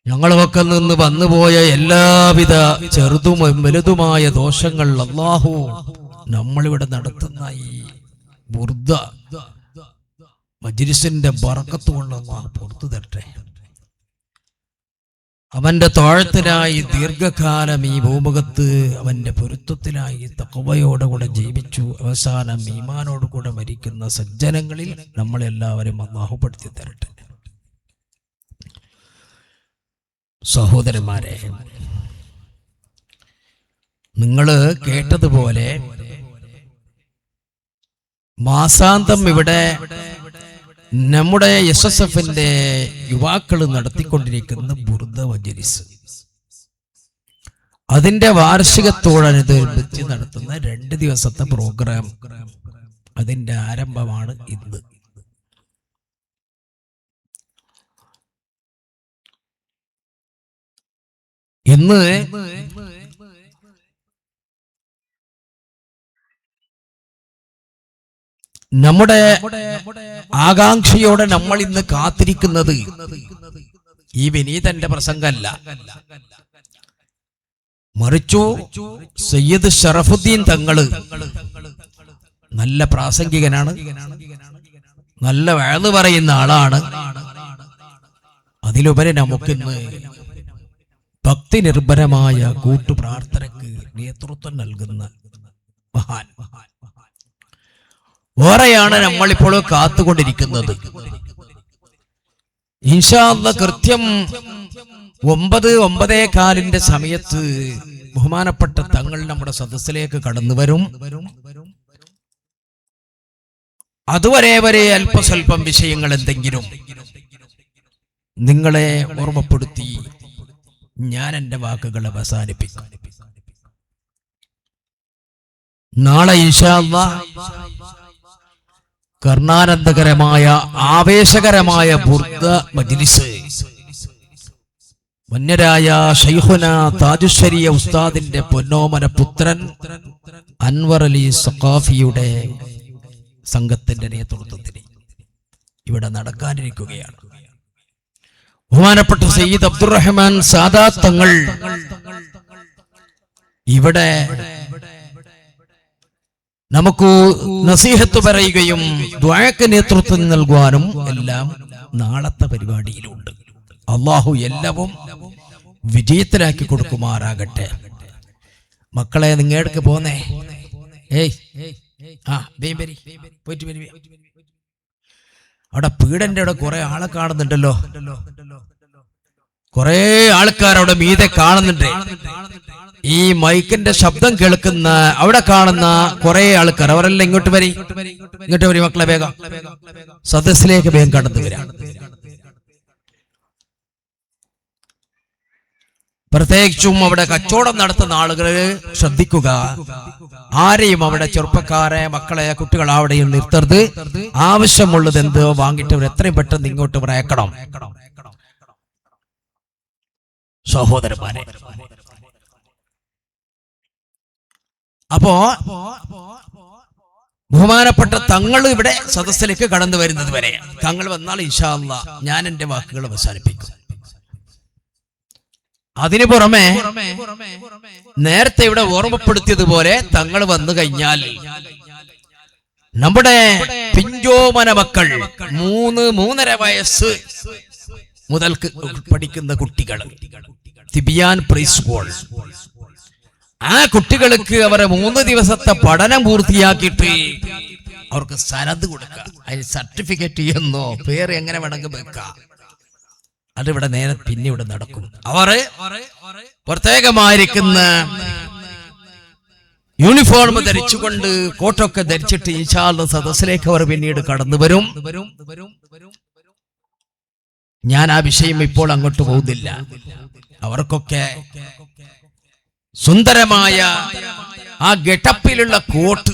ഞങ്ങളുമൊക്കെ നിന്ന് വന്നുപോയ എല്ലാവിധ ചെറുതും വലുതുമായ ദോഷങ്ങൾ അല്ലാഹു നമ്മളിവിടെ നടത്തുന്ന ഈ ബുർദ മജ്‌ലിസിന്റെ ബറക്കത്ത് കൊണ്ട് അല്ലാഹു പുറത്തു തരട്ടെ. അവന്റെ താഴത്തിനായി ദീർഘകാലം ഈ ഭൂമുഖത്ത് അവന്റെ പൊരുത്തത്തിനായി തഖ്വയോടുകൂടെ ജീവിച്ചു അവസാനം ഈമാനോടുകൂടെ മരിക്കുന്ന സജ്ജനങ്ങളിൽ നമ്മളെല്ലാവരും അല്ലാഹു പെടുത്തി തരട്ടെ. സഹോദരന്മാരെ, നിങ്ങൾ കേട്ടതുപോലെ മാസാന്തം ഇവിടെ നമ്മുടെ SSFന്റെ യുവാക്കൾ നടത്തിക്കൊണ്ടിരിക്കുന്ന ബുർദ മജ്‌ലിസ്, അതിന്റെ വാർഷികത്തോടനുബന്ധിച്ച് നടത്തുന്ന 2 ദിവസത്തെ പ്രോഗ്രാം, അതിന്റെ ആരംഭമാണ് ഇന്ന്. ഇന്ന് നമ്മുടെ ആകാംക്ഷയോടെ നമ്മൾ ഇന്ന് കാത്തിരിക്കുന്നത് ഈ വിനീതന്റെ പ്രസംഗമല്ല, മറിച്ചു സയ്യിദ് ഷറഫുദ്ദീൻ തങ്ങള് നല്ല പ്രാസംഗികനാണ്, നല്ല വഅദ് പറയുന്ന ആളാണ്. അതിലുപരി നമുക്കിന്ന് ഭക്തി നിർഭരമായ കൂട്ടുപ്രാർത്ഥനക്ക് നേതൃത്വം നൽകുന്ന മഹാൻ വേറെയാണ് നമ്മളിപ്പോൾ കാത്തുകൊണ്ടിരിക്കുന്നത്. ഇൻഷാ അല്ലാഹ് കൃത്യം 9:15 സമയത്ത് ബഹുമാനപ്പെട്ട തങ്ങൾ നമ്മുടെ സദസ്സിലേക്ക് കടന്നു വരും. അതുവരെ അല്പസ്വല്പം വിഷയങ്ങൾ എന്തെങ്കിലും നിങ്ങളെ ഓർമ്മപ്പെടുത്തി ഞാൻ എൻ്റെ വാക്കുകൾ അവസാനിപ്പിക്കും. നാളെ ഇൻഷാ അല്ലാഹ് കർണാനന്ദകരമായ ആവേശകരമായ ബുർദ മജ്‌ലിസ് വന്യരായ ശൈഖുന താജുശ്ശരിയ ഉസ്താദിന്റെ പൊന്നോമന പുത്രൻ അൻവർ അലി സഖാഫിയുടെ സംഘത്തിന്റെ നേതൃത്വത്തിൽ ഇവിടെ നടക്കാനിരിക്കുകയാണ്. ബഹുമാനപ്പെട്ട സയ്യിദ് അബ്ദുറഹ്മാൻ സാദാത്ത് തങ്ങൾ ഇവിടെ നമുക്ക് നസീഹത്ത് പറയുകയും ദുആക്ക് നേതൃത്വം നൽകുവാനും എല്ലാം നാളത്തെ പരിപാടിയിലുണ്ട്. അല്ലാഹു എല്ലാവും വിജയത്തിലാക്കി കൊടുക്കുമാറാകട്ടെ. മക്കളെ, നിങ്ങേടക്ക് പോന്നേ, പോയിട്ട് വരി. അവിടെ പീഡന്റെ അവിടെ കുറെ ആളെ കാണുന്നുണ്ടല്ലോ, കുറെ ആൾക്കാരവിടെ മീതെ കാണുന്നുണ്ട്. ഈ മൈക്കിന്റെ ശബ്ദം കേൾക്കുന്ന അവിടെ കാണുന്ന കുറെ ആൾക്കാർ, അവരെല്ലാം ഇങ്ങോട്ട് വരി മക്കളെ, വേഗം സദസ്സിലേക്ക് വേഗം കടന്നു വരാം. പ്രത്യേകിച്ചും അവിടെ കച്ചവടം നടത്തുന്ന ആളുകള് ശ്രദ്ധിക്കുക, ആരെയും അവിടെ ചെറുപ്പക്കാരെ, മക്കളെ, കുട്ടികൾ അവിടെയും നിർത്തരുത്. ആവശ്യമുള്ളത് എന്തോ വാങ്ങിയിട്ട് അവർ എത്രയും പെട്ടെന്ന് ഇങ്ങോട്ട് പറയക്കണം. സഹോദരന്മാരെ, അപ്പോ ബഹുമാനപ്പെട്ട തങ്ങൾ ഇവിടെ സദസ്സിലേക്ക് കടന്നു വരുന്നത് വരെ, തങ്ങൾ വന്നാൽ ഇൻഷാ അല്ലാഹ് ഞാൻ എന്റെ വാക്കുകൾ അവസാനിപ്പിക്കും. അതിനു പുറമെ നേരത്തെ ഇവിടെ ഓർമ്മപ്പെടുത്തിയതുപോലെ തങ്ങൾ വന്നു കഴിഞ്ഞാൽ നമ്മുടെ പിഞ്ചോമന മക്കൾ 3-3.5 വയസ്സ് മുതൽക്ക് പഠിക്കുന്ന കുട്ടികൾ, തിബിയാൻ പ്രീ സ്കൂൾ, ആ കുട്ടികൾക്ക് അവരെ 3 ദിവസത്തെ പഠനം പൂർത്തിയാക്കിയിട്ട് അവർക്ക് സനത് കൊടുക്കുക. അതിന് സർട്ടിഫിക്കറ്റ് എന്നോ പേര് എങ്ങനെ വേണമെങ്കിൽ വെക്കാം. അതിവിടെ നേരെ പിന്നെ ഇവിടെ നടക്കും. അവർ പ്രത്യേകമായിരിക്കുന്ന യൂണിഫോം ധരിച്ചുകൊണ്ട് കോട്ടൊക്കെ ധരിച്ചിട്ട് ഇൻഷാ അല്ലാഹ് സദസ്സിലേക്ക് അവർ പിന്നീട് കടന്നു വരും. ഞാൻ ആ വിഷയം ഇപ്പോൾ അങ്ങോട്ട് പോകുന്നില്ല. അവർക്കൊക്കെ സുന്ദരമായ ആ ഗെറ്റപ്പിലുള്ള കോട്ട്,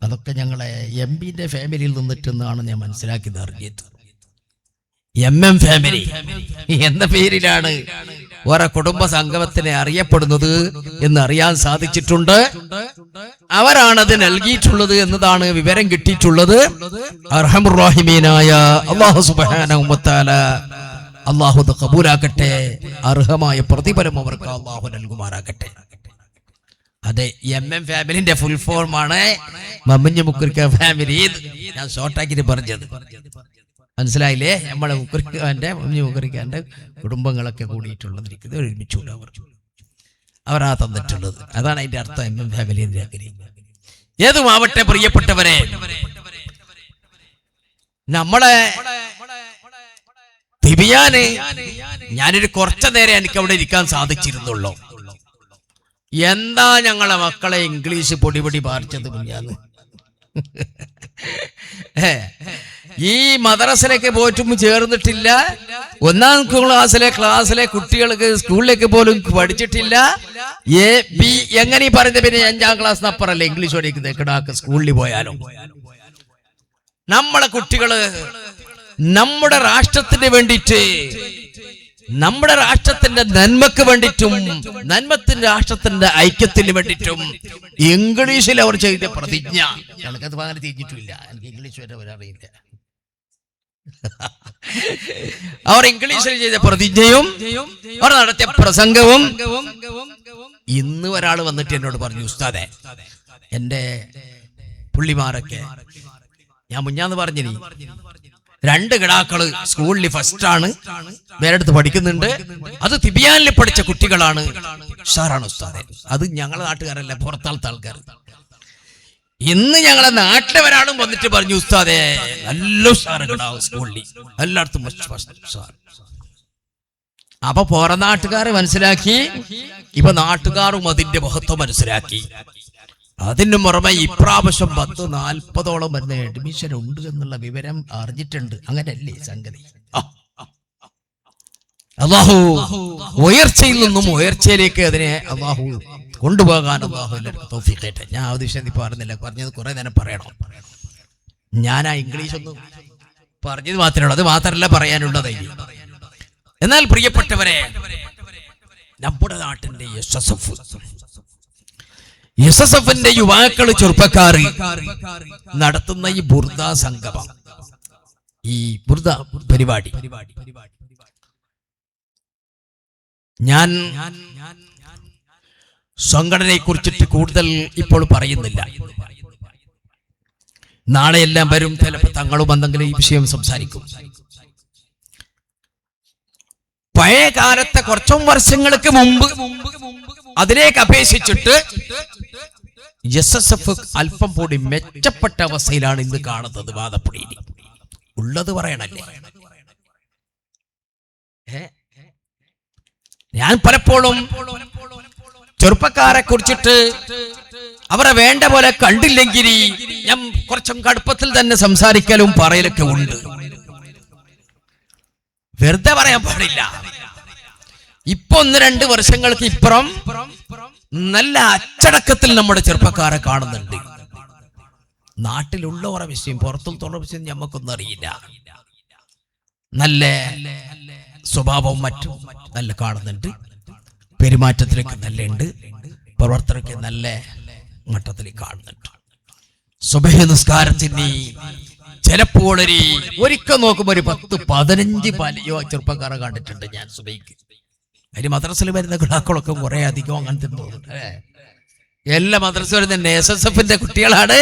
അതൊക്കെ ഞങ്ങളെ എംപിന്റെ ഫാമിലിയിൽ നിന്നിട്ടെന്നാണ് ഞാൻ മനസ്സിലാക്കിയത്, അറിഞ്ഞത്. MM ഫാമിലി എന്ന പേരിലാണ് ഓരോ കുടുംബ സംഗമത്തിനെ അറിയപ്പെടുന്നത് എന്ന് അറിയാൻ സാധിച്ചിട്ടുണ്ട്. അവരാണത് നൽകിയിട്ടുള്ളത് എന്നതാണ് വിവരം കിട്ടിയിട്ടുള്ളത്. അർഹമുർ റഹീമീനായ അല്ലാഹു സുബ്ഹാനഹു വ തആല അള്ളാഹു കബൂലാക്കട്ടെ. അർഹമായ പ്രതിഫലം അവർക്ക് അള്ളാഹു നൽകുമാറാകട്ടെ. അതെ, MM ഫാമിലിന്റെ ഫുൾ ഫോമാണ് മമ്മിഞ്ഞ് മുക്കുരിക്ക ഫാമിലി. ഞാൻ ഷോർട്ടാക്കിട്ട് പറഞ്ഞത് മനസ്സിലായില്ലേ? നമ്മളെ മുക്കുരിക്കാന്റെ മമ്മിഞ്ഞ് മുക്കുരിക്കാന്റെ കുടുംബങ്ങളൊക്കെ കൂടിയിട്ടുള്ളത് ഒരുമിച്ചുണ്ട്. അവരാ തന്നിട്ടുള്ളത്. അതാണ് അതിന്റെ അർത്ഥം MM ഫാമിലിന്റെ. ഏതുമാവട്ടെ പ്രിയപ്പെട്ടവരെ, നമ്മളെ തിബിയാന് ഞാനൊരു കുറച്ചു നേരം എനിക്ക് അവിടെ ഇരിക്കാൻ സാധിച്ചിരുന്നുള്ളൂ. എന്താ ഞങ്ങളെ മക്കളെ ഇംഗ്ലീഷ് പൊടി പാറിച്ചത് മുഞ്ഞാന്ന്. ഈ മദ്രസയിലേക്ക് പോയിട്ടും ചേർന്നിട്ടില്ല. 1ാം ക്ലാസ്സിലെ കുട്ടികൾക്ക് സ്കൂളിലേക്ക് പോലും പഠിച്ചിട്ടില്ല. AB എങ്ങനെ പറയുന്നത്? പിന്നെ 5ാം ക്ലാസ്സിന് അപ്പുറല്ലേ ഇംഗ്ലീഷ് പഠിക്കുന്നത്. കിടാക്ക് സ്കൂളിൽ പോയാലും നമ്മളെ കുട്ടികള് നമ്മുടെ രാഷ്ട്രത്തിന് വേണ്ടിയിട്ട്, നമ്മുടെ രാഷ്ട്രത്തിന്റെ നന്മക്ക് വേണ്ടിയിട്ടും നന്മത്തിന്റെ രാഷ്ട്രത്തിന്റെ ഐക്യത്തിന് വേണ്ടിയിട്ടും ഇംഗ്ലീഷിൽ അവർ ചെയ്ത പ്രതിജ്ഞ എനിക്കത് അങ്ങനെ തിരിഞ്ഞിട്ടില്ല. എനിക്ക് ഇംഗ്ലീഷ് വരെ അറിയില്ല. അവർ ഇംഗ്ലീഷിൽ ചെയ്ത പ്രതിജ്ഞയും അവർ നടത്തിയ പ്രസംഗവും. ഇന്ന് ഒരാൾ വന്നിട്ട് എന്നോട് പറഞ്ഞു, ഉസ്താദേ, എന്റെ പുള്ളിമാരൊക്കെ, ഞാൻ മുഞ്ഞാന്ന് പറഞ്ഞിനി, 2 കിടാക്കള് സ്കൂളിൽ ഫസ്റ്റാണ്, വേറെടുത്ത് പഠിക്കുന്നുണ്ട്. അത് തിബിയാനിൽ പഠിച്ച കുട്ടികളാണ്. ഉഷാറാണ് ഉസ്താദേ. അത് ഞങ്ങളെ നാട്ടുകാരല്ല, പുറത്താളത്തെ ആൾക്കാർ. ഇന്ന് ഞങ്ങളെ നാട്ടിലെ ഒരാളും വന്നിട്ട് പറഞ്ഞു, ഉസ്താദേ നല്ല ഉഷാറ് കിടാവും സ്കൂളിൽ, എല്ലായിടത്തും ഉഷാർ. അപ്പൊ പുറ നാട്ടുകാരെ മനസ്സിലാക്കി, ഇപ്പൊ നാട്ടുകാരും അതിന്റെ മഹത്വം മനസ്സിലാക്കി. അതിന് പുറമെ ഇപ്രാവശ്യം 10-40ഓളം വരുന്ന അഡ്മിഷൻ ഉണ്ട് എന്നുള്ള വിവരം അറിഞ്ഞിട്ടുണ്ട്. അങ്ങനെയല്ലേ സംഗതി? അല്ലാഹു ഉയർച്ചയിൽ നിന്നും ഉയർച്ചയിലേക്ക് അതിനെ അല്ലാഹു കൊണ്ടുപോകാൻ അല്ലാഹു എല്ലാവർക്കും തൗഫീഖ് ചെയ്യട്ടെ. ഞാൻ ആ വിഷയം പറഞ്ഞില്ല, പറഞ്ഞത് കുറെ നേരം പറയണം. ഞാൻ ആ ഇംഗ്ലീഷ് ഒന്നും പറഞ്ഞത് മാത്രമേ ഉള്ളൂ, അത് മാത്രമല്ല പറയാനുള്ളത്. എന്നാൽ പ്രിയപ്പെട്ടവരെ, നമ്മുടെ നാട്ടിന്റെ SSFന്റെ യുവാക്കള്, ചെറുപ്പക്കാര് നടത്തുന്ന ഈ ബുർദ സംഗമം, ഈ ബുർദ പരിപാടി, ഞാൻ സംഘടനയെ കുറിച്ചിട്ട് കൂടുതൽ ഇപ്പോൾ പറയുന്നില്ല. നാളെ എല്ലാം വരും, ചിലപ്പോൾ തങ്ങളും എന്തെങ്കിലും ഈ വിഷയം സംസാരിക്കും. പഴയ കാലത്തെ കുറച്ചും വർഷങ്ങൾക്ക് മുമ്പ് അതിലേക്ക് അപേക്ഷിച്ചിട്ട് SSF അല്പം കൂടി മെച്ചപ്പെട്ട അവസ്ഥയിലാണ് ഇന്ന് കാണുന്നത്. വാദപ്പുടിയിൽ ഉള്ളത് പറയണല്ലേ. ഞാൻ പലപ്പോഴും ചെറുപ്പക്കാരെ കുറിച്ചിട്ട് അവരെ വേണ്ട പോലെ കണ്ടില്ലെങ്കിൽ ഞാൻ കുറച്ചും കടുപ്പത്തിൽ തന്നെ സംസാരിക്കലും പറയലൊക്കെ ഉണ്ട്. വെറുതെ പറയാൻ പാടില്ല. ഇപ്പൊ 1-2 വർഷങ്ങൾക്ക് ഇപ്പുറം നല്ല അച്ചടക്കത്തിൽ നമ്മുടെ ചെറുപ്പക്കാരെ കാണുന്നുണ്ട്. നാട്ടിലുള്ളവരുടെ വിഷയം, പുറത്തുള്ള വിഷയം ഞമ്മക്കൊന്നും അറിയില്ല. നല്ല സ്വഭാവവും മറ്റും നല്ല കാണുന്നുണ്ട്. പെരുമാറ്റത്തിലേക്ക് നല്ല ഉണ്ട്, പ്രവർത്തനಕ್ಕೆ നല്ല മട്ടത്തിൽ കാണുന്നുണ്ട്. സുബഹി നിസ്കാരത്തിന് ചിലപ്പോൾ ഒരിക്കൽ നോക്കുമ്പോൾ ഒരു 10-15 പലയോ ചെറുപ്പക്കാരെ കണ്ടിട്ടുണ്ട് ഞാൻ സുബഹിക്ക്. അതിന് മദ്രസയിൽ വരുന്ന കിടാക്കളൊക്കെ കുറെ അധികം അങ്ങനത്തെ തോന്നുന്നുണ്ട്. എല്ലാ മദ്രസ വരുന്ന SSFന്റെ കുട്ടികളാണ്.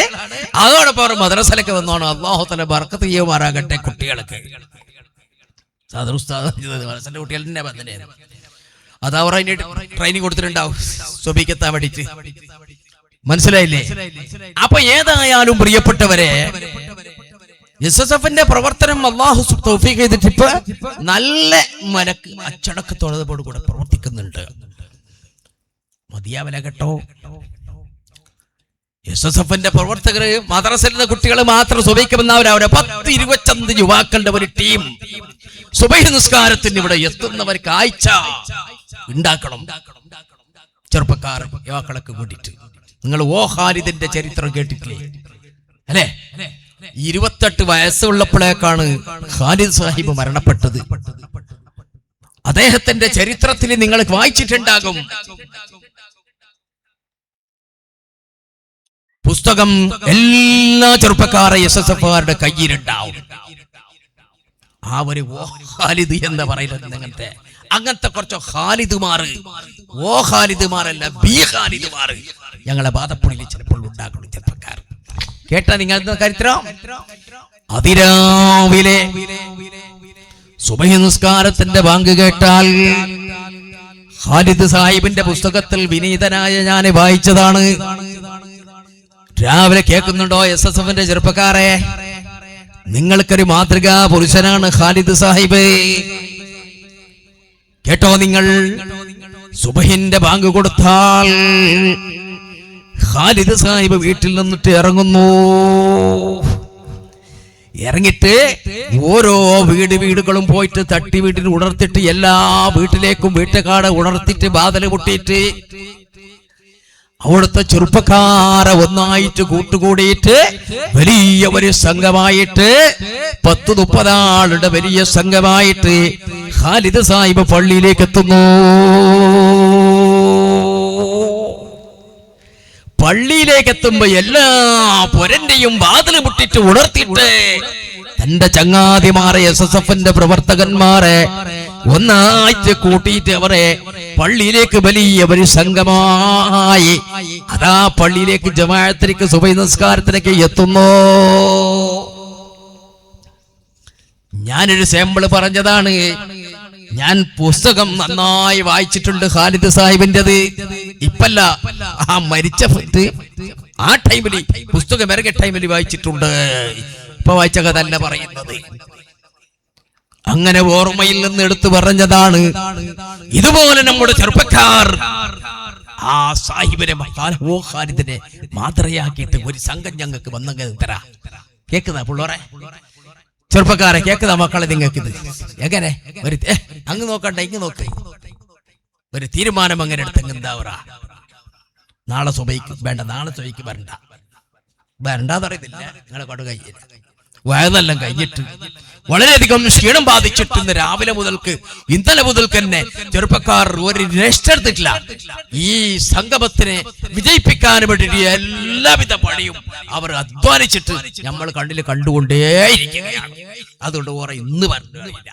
അതോടൊപ്പം അവർ മദ്രസയിലൊക്കെ വന്നോണം. അല്ലാഹു തആല ബർക്കത്ത് ചെയ്യുമാറാകട്ടെ കുട്ടികൾക്ക്. മദ്രസന്റെ കുട്ടികളുടെ ബന്ധന അത് അവർ അതിന് ട്രെയിനിങ് കൊടുത്തിട്ടുണ്ടാവും സുബഹിക്കെത്താൻ വേണ്ടിയിട്ട്. മനസ്സിലായില്ലേ? അപ്പൊ ഏതായാലും പ്രിയപ്പെട്ടവരെ, SSFന്റെ പ്രവർത്തനം അല്ലാഹു തൗഫീഖ് ചെയ്തിട്ട് ഇപ്പൊ നല്ല മലക്ക് അച്ചടക്കത്തോടെ കൂടെ പ്രവർത്തിക്കുന്നുണ്ട്. മതിയാവല കേട്ടോ. SSFന്റെ പ്രവർത്തകർ മദ്രസയിലെ കുട്ടികൾ മാത്രം സുബഹിക്കുമെന്നവരവരെ 10-25 യുവാക്കളുടെ ഒരു ടീം സുബഹി നിസ്കാരത്തിന് ഇവിടെ എത്തുന്നവർ കാഴ്ച ഉണ്ടാക്കണം. ചെറുപ്പക്കാർ യുവാക്കളൊക്കെ കൂട്ടിട്ട്. നിങ്ങൾ ഖാലിദിന്റെ ചരിത്രം കേട്ടിട്ടില്ലേ? അല്ലേ? 28 വയസ്സുള്ളപ്പോഴേക്കാണ് ഖാലിദ് സാഹിബ് മരണപ്പെട്ടത്. അദ്ദേഹത്തിന്റെ ചരിത്രത്തിൽ നിങ്ങൾ വായിച്ചിട്ടുണ്ടാകും. പുസ്തകം എല്ലാ ചെറുപ്പക്കാരെ SSFകാരുടെ കയ്യിലുണ്ടാവും. ആ ഒരു ഓ ഖാലിദ് എന്ന് പറയുന്നത് അങ്ങനത്തെ കുറച്ച് ഖാലിദുമാർ, ഓ ഖാലിദുമാരല്ല ബി ഖാലിദുമാർ ഞങ്ങളെ ബാധപ്പുള്ളിൽ ചിലപ്പോൾ ഉണ്ടാക്കണം. ചെറുപ്പക്കാർ കേട്ടാ നിങ്ങൾ ചരിത്രം. അതിരാവിലെ സുബഹി നിസ്കാരത്തിന്റെ ബാങ്ക് കേട്ടാൽ ഖാലിദ് സാഹിബിന്റെ പുസ്തകത്തിൽ വിനീതനായ ഞാൻ വായിച്ചതാണ്. രാവിലെ കേൾക്കുന്നുണ്ടോ SSFന്റെ ചെറുപ്പക്കാരെ? നിങ്ങൾക്കൊരു മാതൃകാ പുരുഷനാണ് ഖാലിദ് സാഹിബ്. കേട്ടോ നിങ്ങൾ, സുബഹിന്റെ ബാങ്ക് കൊടുത്താൽ ഖാലിദ് സാഹിബ് വീട്ടിൽ നിന്നിട്ട് ഇറങ്ങുന്നു. ഇറങ്ങിട്ട് ഓരോ വീടുകളും പോയിട്ട് തട്ടി വീട്ടിൽ ഉണർത്തിട്ട് എല്ലാ വീട്ടിലേക്കും വീട്ടുകാരെ ഉണർത്തിട്ട് ബാധല് പൊട്ടിയിട്ട് അവിടുത്തെ ചെറുപ്പക്കാരെ ഒന്നായിട്ട് കൂട്ടുകൂടിയിട്ട് വലിയ ഒരു സംഘമായിട്ട് 10-30 ആളുടെ വലിയ സംഘമായിട്ട് ഖാലിദ് സാഹിബ് പള്ളിയിലേക്ക് എത്തുന്നു. പള്ളിയിലേക്ക് എത്തുമ്പോ എല്ലാ പൊരന്റെയും വാതില് മുട്ടിട്ട് ഉണർത്തിയിട്ട് തന്റെ ചങ്ങാതിമാരെ SSFന്റെ പ്രവർത്തകന്മാരെ ഒന്നായിട്ട് കൂട്ടിയിട്ട് അവരെ പള്ളിയിലേക്ക് വലിയ ഒരു സംഘമായി അതാ പള്ളിയിലേക്ക് ജമാഅത്തിലേക്ക് സുബഹി നിസ്കാരത്തിലേക്ക് എത്തുന്നു. ഞാനൊരു സാമ്പിള് പറഞ്ഞതാണ്. ഞാൻ പുസ്തകം നന്നായി വായിച്ചിട്ടുണ്ട് ഖാലിദ് സാഹിബിൻ്റെത്. ഇപ്പല്ല, ആ മരിച്ച ആ ടൈമിൽ പുസ്തകം ഇറങ്ങിയ ടൈമിൽ വായിച്ചിട്ടുണ്ട്. ഇപ്പൊ വായിച്ച കഥ അല്ല പറയുന്നത്. അങ്ങനെ ഓർമ്മയിൽ നിന്ന് എടുത്തു പറഞ്ഞതാണ്. ഇതുപോലെ നമ്മുടെ ചെറുപ്പക്കാർ ആ സാഹിബിനെ ഓ ഖാലിദിനെ മാതൃയാക്കിയിട്ട് ഒരു സംഘം ഞങ്ങൾക്ക് വന്നെങ്കിൽ തരാ. കേൾക്കുന്ന പിള്ളേരെ, ചെറുപ്പക്കാരെ കേൾക്കുന്ന മക്കളെ, നിങ്ങൾക്ക് ഇത് എങ്ങനെ ഒരു അങ്ങ് നോക്കണ്ട ഇങ്ങ് നോക്ക്, ഒരു തീരുമാനം അങ്ങനെ എടുത്തെങ്കിൽ എന്താ? നാളെ സുബഹിക്ക് വേണ്ട, നാളെ സുബഹിക്ക് വരണ്ടാന്ന് പറയുന്നില്ല. നിങ്ങളെ കൊണ്ട് കഴിഞ്ഞില്ല, വയതെല്ലാം കഴിഞ്ഞിട്ട് വളരെയധികം ക്ഷീണം ബാധിച്ചിട്ട് ഇന്ന് രാവിലെ മുതൽക്ക് ഇന്നലെ മുതൽക്ക് തന്നെ ചെറുപ്പക്കാർ ഒരു റെസ്റ്റ് എടുത്തിട്ടില്ല. ഈ സംഗമത്തിനെ വിജയിപ്പിക്കാൻ വേണ്ടിയിട്ട് എല്ലാവിധ പണിയും അവർ അധ്വാനിച്ചിട്ട് നമ്മൾ കണ്ണിൽ കണ്ടുകൊണ്ടേയിരിക്കുകയാണ്. അതുകൊണ്ട് ഓറെ ഇന്ന് വരണ്ടില്ല,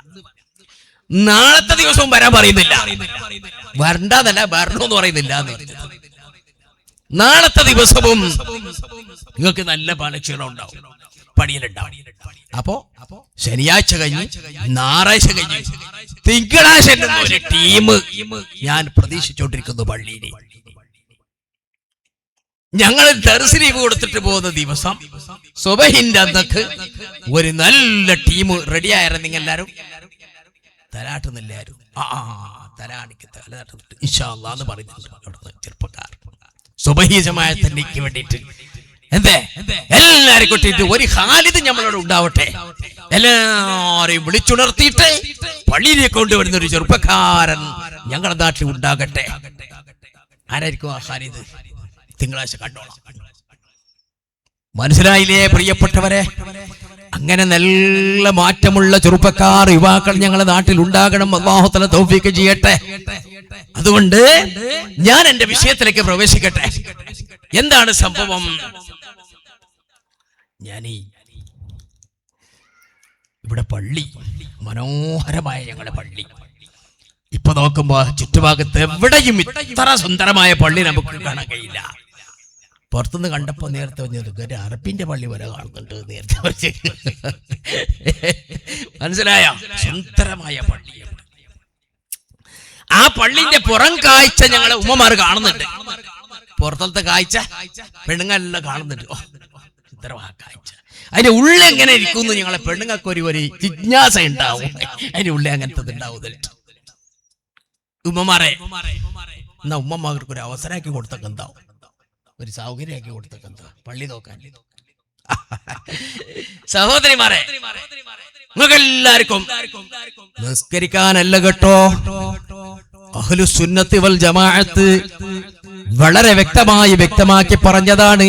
നാളത്തെ ദിവസവും വരാൻ പറയുന്നില്ല. വരണ്ടെന്നല്ല, വരണമെന്ന് പറയുന്നില്ല. നാളത്തെ ദിവസവും നിങ്ങൾക്ക് നല്ല പണക്ഷീണം ഉണ്ടാവും, പണിയിലുണ്ടാവും. അപ്പോ ശനിയാഴ്ച കഴിഞ്ഞ് ഞായറാഴ്ച കഴിഞ്ഞ് തിങ്കളാഴ്ച ഒരു ടീം ഞാൻ പ്രതീക്ഷിച്ചോണ്ടിരിക്കുന്നു പള്ളിയിൽ. ഞങ്ങൾ ദർസ് ലീവ് കൊടുത്തിട്ട് പോകുന്ന ദിവസം സുബഹിന്റെ അന്നക്ക് ഒരു നല്ല ടീം റെഡിയായിരുന്നു. നിങ്ങൾ എല്ലാരും തലാട്ടുന്നില്ലാരും തലാണിക്ക് തലാട്ട് ഇൻഷാ അല്ലാഹ് എന്ന് പറയുന്നുണ്ട് ചെറുപ്പക്കാർ. സുബഹി ജമാഅത്തിന് വേണ്ടിയിട്ട് എന്തേ എല്ലാരും കൊട്ടിട്ട് ഒരു ഖാലിദ് നമ്മളോട് ഉണ്ടാവട്ടെ, എല്ലാരെയും വിളിച്ചുണർത്തിയിട്ട് പള്ളിയിലേക്ക് കൊണ്ടുവരുന്ന ഒരു ചെറുപ്പക്കാരൻ ഞങ്ങളുടെ നാട്ടിൽ ഉണ്ടാകട്ടെ. ആരായിരിക്കും ആ ഖാലിദ്? തിങ്കളാഴ്ച കണ്ടോളാം. മനസ്സിലായില്ലേ പ്രിയപ്പെട്ടവരെ? അങ്ങനെ നല്ല മാറ്റമുള്ള ചെറുപ്പക്കാർ, യുവാക്കൾ ഞങ്ങളുടെ നാട്ടിൽ ഉണ്ടാകണം. അല്ലാഹു തആല തൗഫീഖ് ചെയ്യട്ടെ. അതുകൊണ്ട് ഞാൻ എന്റെ വിഷയത്തിലേക്ക് പ്രവേശിക്കട്ടെ. എന്താണ് സംഭവം? ഇവിടെ പള്ളി മനോഹരമായ ഞങ്ങളുടെ പള്ളി ഇപ്പൊ നോക്കുമ്പോ ചുറ്റുഭാഗത്ത് എവിടെയും ഇത്ര സുന്ദരമായ പള്ളി നമുക്ക് കാണാൻ കഴിയില്ല. പുറത്തുനിന്ന് കണ്ടപ്പോ നേരത്തെ ഒരു അറബിന്റെ പള്ളി വരെ കാണുന്നുണ്ട്. നേരത്തെ മനസ്സിലായോ? സുന്ദരമായ പള്ളിയുണ്ട്. ആ പള്ളിന്റെ പുറം കാഴ്ച ഞങ്ങളെ ഉമ്മമാർ കാണുന്നുണ്ട്. പുറത്തത്തെ കാഴ്ച പെണ്ണുങ്ങളെല്ലാം കാണുന്നുണ്ട്. ഓ സുന്ദരമായ കാഴ്ച. അതിന്റെ ഉള്ളിൽ എങ്ങനെ ഇരിക്കുന്നു ഞങ്ങളെ പെണ്ണുങ്ങൾക്ക് ഒരു ജിജ്ഞാസ ഉണ്ടാവും. അതിന്റെ ഉള്ളിൽ അങ്ങനത്തെ ഉണ്ടാവും. ഉമ്മമാരെ എന്നാ ഉമ്മമാർക്ക് ഒരു അവസരമാക്കി കൊടുത്തൊക്കെ എന്താവും, ഒരു സൗകര്യമാക്കി കൊടുത്തൊക്കെ എന്താ പള്ളി നോക്കാൻ. സഹോദരിമാരെ, നിങ്ങൾക്ക് എല്ലാവർക്കും നിസ്കരിക്കാനല്ല കേട്ടോ. അഹ്ലുസുന്നത്തി വൽ ജമാഅത്ത് വളരെ വ്യക്തമാക്കി പറഞ്ഞതാണ്.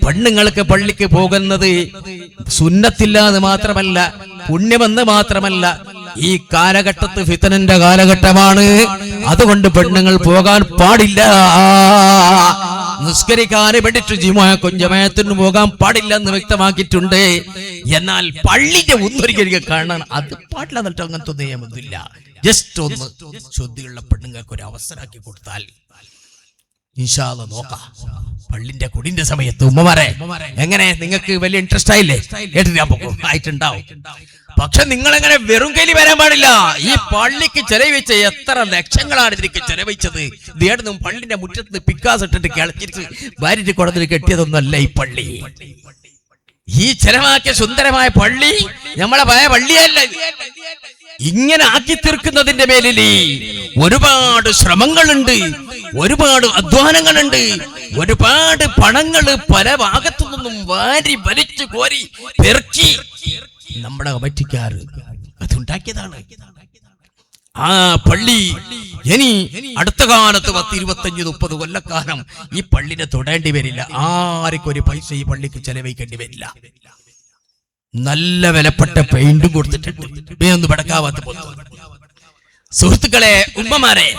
പെണ്ണുങ്ങൾക്ക് പള്ളിക്ക് പോകുന്നത് സുന്നത്തില്ലാന്ന് മാത്രമല്ല, പുണ്യമെന്ന് മാത്രമല്ല, ഈ കാലഘട്ടത്ത് ഫിത്നന്റെ കാലഘട്ടമാണ്. അതുകൊണ്ട് പെണ്ണുങ്ങൾ പോകാൻ പാടില്ല. നിസ്കരിക്കാൻ വേണ്ടിട്ട് ജമാഅത്തിന് പോകാൻ പാടില്ലെന്ന് വ്യക്തമാക്കിയിട്ടുണ്ട്. എന്നാൽ പള്ളിന്റെ ഒന്നൊരിക്കൽ കാണാൻ അത് പാടില്ല എന്നിട്ട് അങ്ങനത്തെ നിയമമില്ല. ജസ്റ്റ് ഒന്ന് ശുദ്ധിയുള്ള പെണ്ണുങ്ങൾക്ക് ഒരു അവസരമാക്കി കൊടുത്താൽ ഇൻഷാ അല്ലാഹ് നോക്കാം. പള്ളിന്റെ കുടിന്റെ സമയത്ത് ഉമ്മമാരെ എങ്ങനെ നിങ്ങൾക്ക് വലിയ ഇൻട്രസ്റ്റ് ആയില്ലേ? ആയിട്ടുണ്ടാവും. പക്ഷെ നിങ്ങൾ എങ്ങനെ വെറും കയ്യിൽ വരാൻ പാടില്ല. ഈ പള്ളിക്ക് ചെലവഴിച്ച എത്ര ലക്ഷങ്ങളാണ് ഇതിലേക്ക് ചെലവഴിച്ചത്. ഇതേടുന്നും പള്ളിന്റെ മുറ്റത്ത് പിക്കാസ് ഇട്ടിട്ട് കിളച്ചിട്ട് ഭാര്യന്റെ കുടത്തിൽ കെട്ടിയതൊന്നുമല്ല ഈ പള്ളി. ഈ ചെലവാക്കിയ സുന്ദരമായ പള്ളി നമ്മളെ പഴയ പള്ളിയല്ല. ഇങ്ങനെ ആക്കി തീർക്കുന്നതിന്റെ മേലിൽ ഒരുപാട് ശ്രമങ്ങളുണ്ട്, ഒരുപാട് അധ്വാനങ്ങളുണ്ട്, ഒരുപാട് പണങ്ങള് പല ഭാഗത്തു നിന്നും വാരി വലിച്ചു കോരി പെറുക്കി നമ്മുടെ കമ്മിറ്റിക്കാര് അതുണ്ടാക്കിയതാണ്. ആ പള്ളി ഇനി അടുത്ത കാലത്ത് 10, 25, 30 കൊല്ലക്കാലം ഈ പള്ളിനെ തൊടേണ്ടി വരില്ല. ആർക്കും ഒരു പൈസ ഈ പള്ളിക്ക് ചെലവഴിക്കേണ്ടി വരില്ല. നല്ല വിലപ്പെട്ട പെയിന്റും കൊടുത്തിട്ടുണ്ട്. ഒന്നും പടക്കാവാത്ത പോലെ. സുഹൃത്തുക്കളെ, ഉമ്മമാരെ,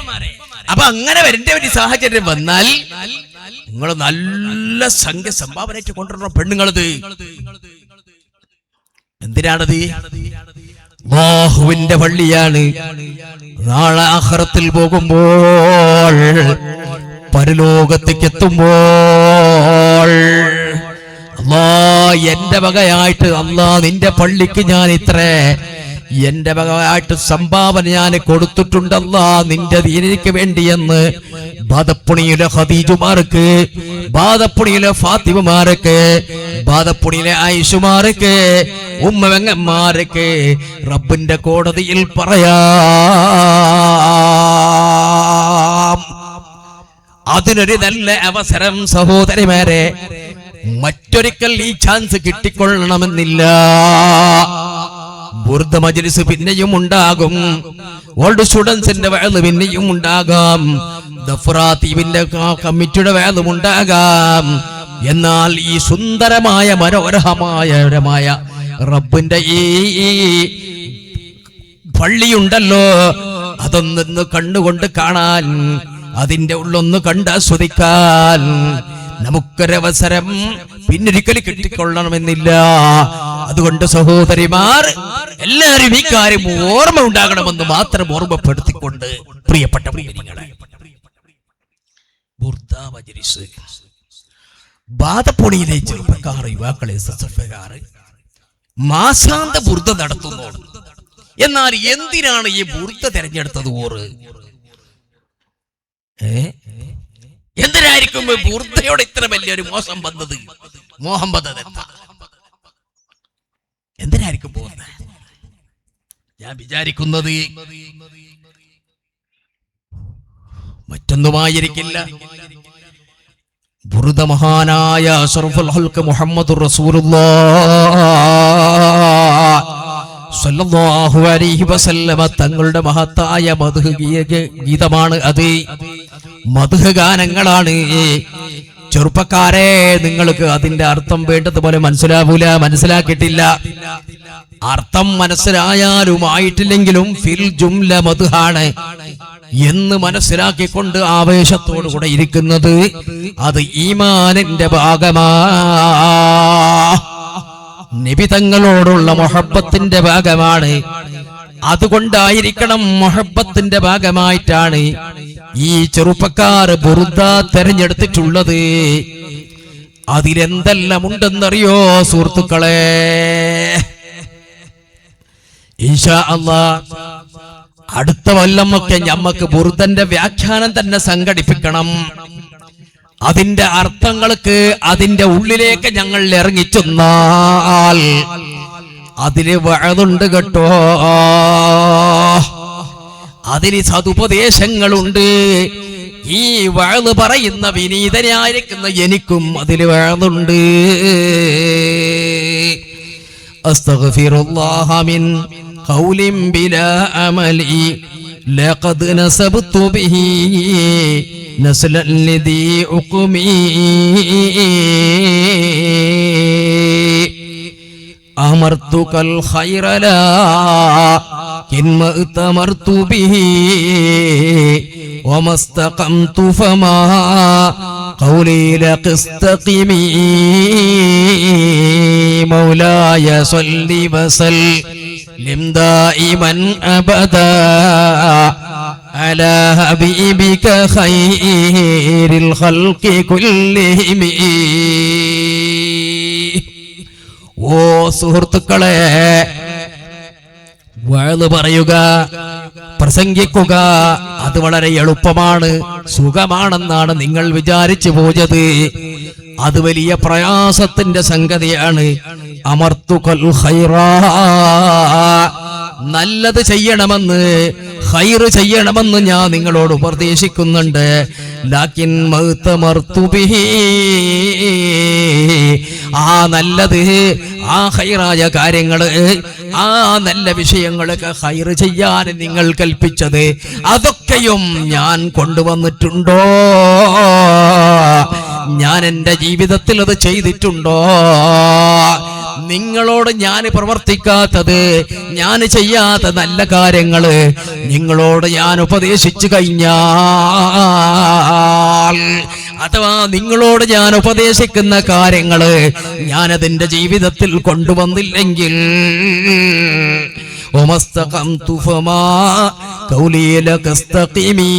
അപ്പൊ അങ്ങനെ വരേണ്ട ഒരു സാഹചര്യം വന്നാൽ നിങ്ങൾ നല്ല സംഖ്യ സംഭാവനയായിട്ട് കൊണ്ടുവരണം പെണ്ണുങ്ങളത്. എന്തിനാണത്? അല്ലാഹുവിന്റെ പള്ളിയാണ്. നാളെ ആഖിറത്തിൽ പോകുമ്പോൾ, പരലോകത്തേക്ക് എത്തുമ്പോൾ അല്ലാ എന്റെ വകയായിട്ട്, അല്ലാ നിന്റെ പള്ളിക്ക് ഞാൻ ഇത്ര എന്റെ വകയായിട്ട് സംഭാവന ഞാൻ കൊടുത്തിട്ടുണ്ടല്ലാ നിന്റെ ദീനിക്ക് വേണ്ടിയെന്ന് ബാദപ്പുണിയിലെ ഖദീജുമാർക്ക്, ബാദപ്പുണിയിലെ ഫാത്തിമമാർക്ക്, ബാദപ്പുണിയിലെ ആയിഷുമാർക്ക്, ഉമ്മവെങ്ങന്മാർക്ക് റബ്ബിന്റെ കോടതിയിൽ പറയാം. അതിനൊരു നല്ല അവസരം സഹോദരിമാരെ മറ്റൊരിക്കൽ ഈ ചാൻസ് കിട്ടിക്കൊള്ളണമെന്നില്ല. ബുർദ മജ്ലിസ് പിന്നെയും ഉണ്ടാകും, ഓൾഡ് സ്റ്റുഡൻസിന്റെ വഅദ് പിന്നെയും ഉണ്ടാകാം, ദഫ്രാത്തീവിന്റെ കമ്മിറ്റിയുടെ വഅദും ഉണ്ടാകാം. എന്നാൽ ഈ സുന്ദരമായ മനോഹരമായ റബ്ബിന്റെ ഈ പള്ളിയുണ്ടല്ലോ, അതൊന്നൊന്ന് കണ്ണുകൊണ്ട് കാണാൻ, അതിന്റെ ഉള്ളൊന്ന് കണ്ടാസ്വദിക്കാൻ നമുക്കൊരവസരം പിന്നൊരിക്കലും കിട്ടിക്കൊള്ളണമെന്നില്ല. അതുകൊണ്ട് സഹോദരിമാർ എല്ലാവരും ഈ കാര്യം ഓർമ്മ ഉണ്ടാകണമെന്ന് മാത്രം ഓർമ്മപ്പെടുത്തിക്കൊണ്ട്, പ്രിയപ്പെട്ട മുഅ്മിനീങ്ങളെ, ബുർദ മജ്ലിസ് ബാദപ്പുണിയിലെ ചെറുപ്പക്കാർ, യുവാക്കളെ, സസഫക്കാർ മാസാന്ത ബുർദ നടത്തുന്നു. എന്നാൽ എന്തിനാണ് ഈ ബുർദ തെരഞ്ഞെടുത്തത്? എന്തിനായിരിക്കും ബുർദയോട് ഇത്ര വലിയൊരു മോശം വന്നത്, മോഹം വന്നത്? എന്തിനായിരിക്കും ബുർദ? ഞാൻ വിചാരിക്കുന്നത് മറ്റൊന്നുമായിരിക്കില്ല. ബുർദ മഹാനായ അഷ്റഫുൽ ഖൽഖ് മുഹമ്മദുർ റസൂലുള്ളാഹ് സ്വല്ലല്ലാഹു അലൈഹി വസല്ലമ തങ്ങളുടെ മഹത്തായ മദ്ഹ് ഗീതമാണ് അത്. മദ്ഹ് ഗാനങ്ങളാണ്. ചെറുപ്പക്കാരെ, നിങ്ങൾക്ക് അതിന്റെ അർത്ഥം വേണ്ടതുപോലെ മനസ്സിലാക്കിയിട്ടില്ല. അർത്ഥം മനസ്സിലായാലും ആയിട്ടില്ലെങ്കിലും ഫിൽ ജുംല മദ്ഹാണ് എന്ന് മനസ്സിലാക്കിക്കൊണ്ട് ആവേശത്തോടു കൂടെ ഇരിക്കുന്നത് അത് ഈമാനിന്റെ ഭാഗമാണ്, നബി തങ്ങളോടുള്ള മുഹബ്ബത്തിന്റെ ഭാഗമാണ്. അതുകൊണ്ടായിരിക്കണം മുഹബ്ബത്തിന്റെ ഭാഗമായിട്ടാണ് ഈ ചെറുപ്പക്കാർ ബുർദ തെരഞ്ഞെടുത്തിട്ടുള്ളത്. അതിലെന്തെല്ലാം ഉണ്ടെന്നറിയോ സുഹൃത്തുക്കളെ? ഇൻഷാ അല്ലാഹ് അടുത്ത കൊല്ലമൊക്കെ ഞമ്മക്ക് ബുർദന്റെ വ്യാഖ്യാനം തന്നെ സംഘടിപ്പിക്കണം. അതിന്റെ അർത്ഥങ്ങൾക്ക് അതിന്റെ ഉള്ളിലേക്ക് ഞങ്ങൾ ഇറങ്ങിച്ചെന്നാൽ അതില് വഅദുണ്ട് കേട്ടോ, അതിന് സതുപദേശങ്ങളുണ്ട്. ഈ വഅദ് പറയുന്ന വിനീതനായിരിക്കുന്ന എനിക്കും അതില് വഅദുണ്ട്. അസ്തഗ്ഫിറുല്ലാഹ മിൻ ഖൗലിൻ ബിലാ അമലി ലഖദ് നസബ്തു ബിഹി നസ്ലൻ ലദീ ഉഖ്മി അമർതുകൽ ഖൈറ ലാ കിൻമ തമർതു ബിഹി വമസ്തഖംതു ഫമാ قولي لك استقيمي مولاي صل وسلم دائما أبدا على حبيبك خير الخلق كلهم. ഓ സുഹൃത്തുക്കളെ, വഅദ് പറയുക, പ്രസംഗിക്കുക അത് വളരെ എളുപ്പമാണ്, സുഖമാണെന്നാണ് നിങ്ങൾ വിചാരിച്ചു പോയത്. അത് വലിയ പ്രയാസത്തിന്റെ സംഗതിയാണ്. അമർത്തുകൽ ഖൈറാ, നല്ലത് ചെയ്യണമെന്ന്, ഖൈറ് ചെയ്യണമെന്ന് ഞാൻ നിങ്ങളോട് ഉപദേശിക്കുന്നുണ്ട്. ലാകിൻ മഅ്തമർതു ബിഹി, ആ നല്ലത്, ആ ഖൈറായ കാര്യങ്ങള്, ആ നല്ല വിഷയങ്ങളൊക്കെ ഖൈറ് ചെയ്യാൻ നിങ്ങൾ കൽപ്പിച്ചത് അതൊക്കെയും ഞാൻ കൊണ്ടുവന്നിട്ടുണ്ടോ? ഞാൻ എൻ്റെ ജീവിതത്തിൽ അത് ചെയ്തിട്ടുണ്ടോ? നിങ്ങളോട് ഞാൻ പ്രവർത്തിക്കാത്തത്, ഞാൻ ചെയ്യാത്ത നല്ല കാര്യങ്ങള് നിങ്ങളോട് ഞാൻ ഉപദേശിച്ചു കഴിഞ്ഞാൽ, അഥവാ നിങ്ങളോട് ഞാൻ ഉപദേശിക്കുന്ന കാര്യങ്ങള് ഞാനതിന്റെ ജീവിതത്തിൽ കൊണ്ടുവന്നില്ലെങ്കിൽ, ومستقمت فما قولي لك استقيمي,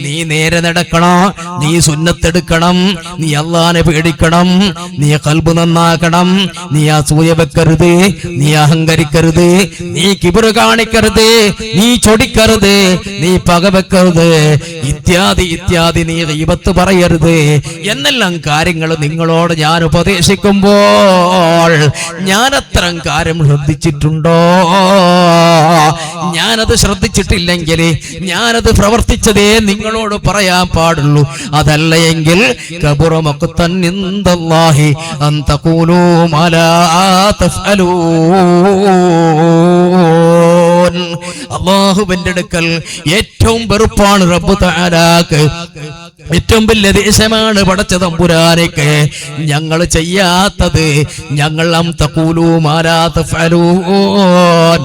നീ നേരെ നടക്കണം, നീ സുന്നത്തെടുക്കണം, നീ അല്ലാഹുവിനെ പേടിക്കണം, നീ ഖൽബ് നന്നാക്കണം, നീ അസൂയ വെക്കരുത്, നീ അഹങ്കരിക്കരുത്, നീ കിബ്ർ കാണിക്കരുത്, നീ ചൊടിക്കരുത്, നീ പക വെക്കരുത്, ഇത്യാദി ഇത്യാദി, നീ ഗീബത്ത് പറയരുത് എന്നെല്ലാം കാര്യങ്ങൾ നിങ്ങളോട് ഞാൻ ഉപദേശിക്കുമ്പോൾ ഞാൻ അത്തരം കാര്യം ശ്രദ്ധിച്ചിട്ടുണ്ടോ? ഞാനത് ശ്രദ്ധിച്ചിട്ടില്ലെങ്കിൽ ഞാനത് പ്രവർത്തിച്ചതേ നിങ്ങളോട് പറയാൻ പാടുള്ളൂ. അതല്ല എങ്കിൽ കബുറ മഖ്തൻ ഇൻദല്ലാഹി അൻ തഖൂലൂ മാ ലാ തഫ്അലൂൻ. അല്ലാഹുവിന്റെ അടുക്കൽ ഏറ്റവും വെറുപ്പാണ് റബ്ബ് തആലാക്ക്, ഏറ്റവും വലിയ ദേശമാണ് പടച്ച തമ്പുരാനേക്ക് ഞങ്ങൾ ചെയ്യാത്തത്, ഞങ്ങൾ അം തഖൂലൂ മാ ലാ തഫ്അലൂൻ,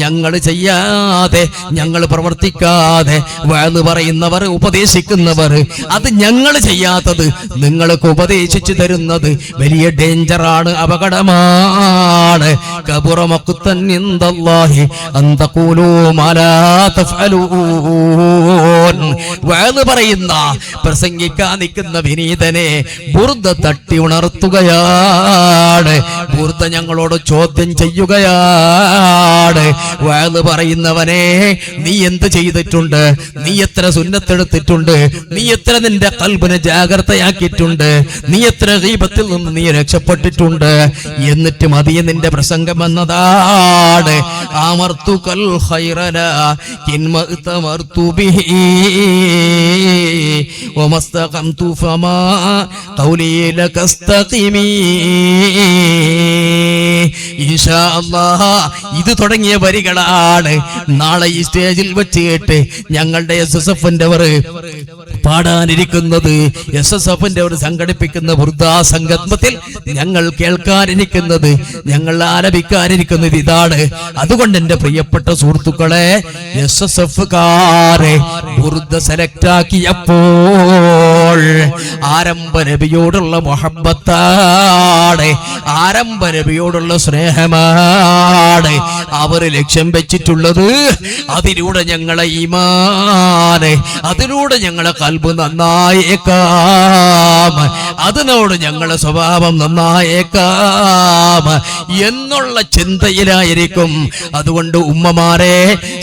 ഞങ്ങൾ ചെയ്യാതെ, ഞങ്ങൾ പ്രവർത്തിക്കാതെ വഅദ് പറയുന്നവർ, ഉപദേശിക്കുന്നവർ, അത് ഞങ്ങൾ ചെയ്യാത്തത് നിങ്ങൾക്ക് ഉപദേശിച്ചു തരുന്നത് വലിയ ഡേഞ്ചറാണ്, അപകടമാണ്. കബുറ മഖ്തൻ ഇൻദല്ലാഹി അൻ തഖൂലൂ മാ ലാ തഫ്അലൂൻ. വഅദ് പറയുന്ന, പ്രസംഗിക്കാൻ നിൽക്കുന്ന വിനീതനെ ബുർദ തട്ടി ഉണർത്തുകയാണ്, ബുർദ ഞങ്ങളോട് ചോദ്യം ചെയ്യുകയാണ്. വഅദ് പറയുന്നവനെ, നീ എന്ത് ചെയ്തിട്ടുണ്ട്? നീ എത്ര സുന്നത്തെടുത്തിട്ടുണ്ട്? നീ എത്ര നിന്റെ ഖൽബിനെ ജാഗ്രതയാക്കിയിട്ടുണ്ട്? നീ എത്ര ഗീബത്തിൽ നിന്ന് നീ രക്ഷപ്പെട്ടിട്ടുണ്ട്? എന്നിട്ട് മതിയ നിന്റെ പ്രസംഗം എന്നതാണ്. അമർത്തുകൽ ഖൈറല കിൻമഅ്തമർതു ബിഹി വമസ്തഖംതു ഫമാ ഖൗലി ലകസ്തഖിമി. ഇൻഷാ അല്ലാഹ് ഇത് തുടങ്ങിയ വരികളാണ് നാളെ ഈ സ്റ്റേജിൽ വെച്ചിട്ട് ഞങ്ങളുടെ SSFന്റെ പാടാനിരിക്കുന്നത്. SSFന്റെ സംഘടിപ്പിക്കുന്ന വൃദ്ധാ സംഗമത്തിൽ ഞങ്ങൾ കേൾക്കാനിരിക്കുന്നത്, ഞങ്ങൾ ആലപിക്കാനിരിക്കുന്നത് ഇതാണ്. അതുകൊണ്ട് എന്റെ പ്രിയപ്പെട്ട സുഹൃത്തുക്കളെ, SSFക്കാരെ വൃദ്ധ സെലക്ട് ആക്കിയപ്പോൾ ആരംഭ നബിയോടുള്ള മുഹബ്ബത്താണ്, ആരംഭ നബിയോടുള്ള സ്നേഹമാണ് അവർ ലക്ഷ്യം വെച്ചിട്ടുള്ളത്. അതിലൂടെ ഞങ്ങളെ ഈമാന്, അതിലൂടെ ഞങ്ങളെ ഖൽബ് നന്നായേക്കാം, അതിനോട് ഞങ്ങളുടെ സ്വഭാവം നന്നായേക്കാം എന്നുള്ള ചിന്തയിലായിരിക്കും. അതുകൊണ്ട് ഉമ്മമാരെ,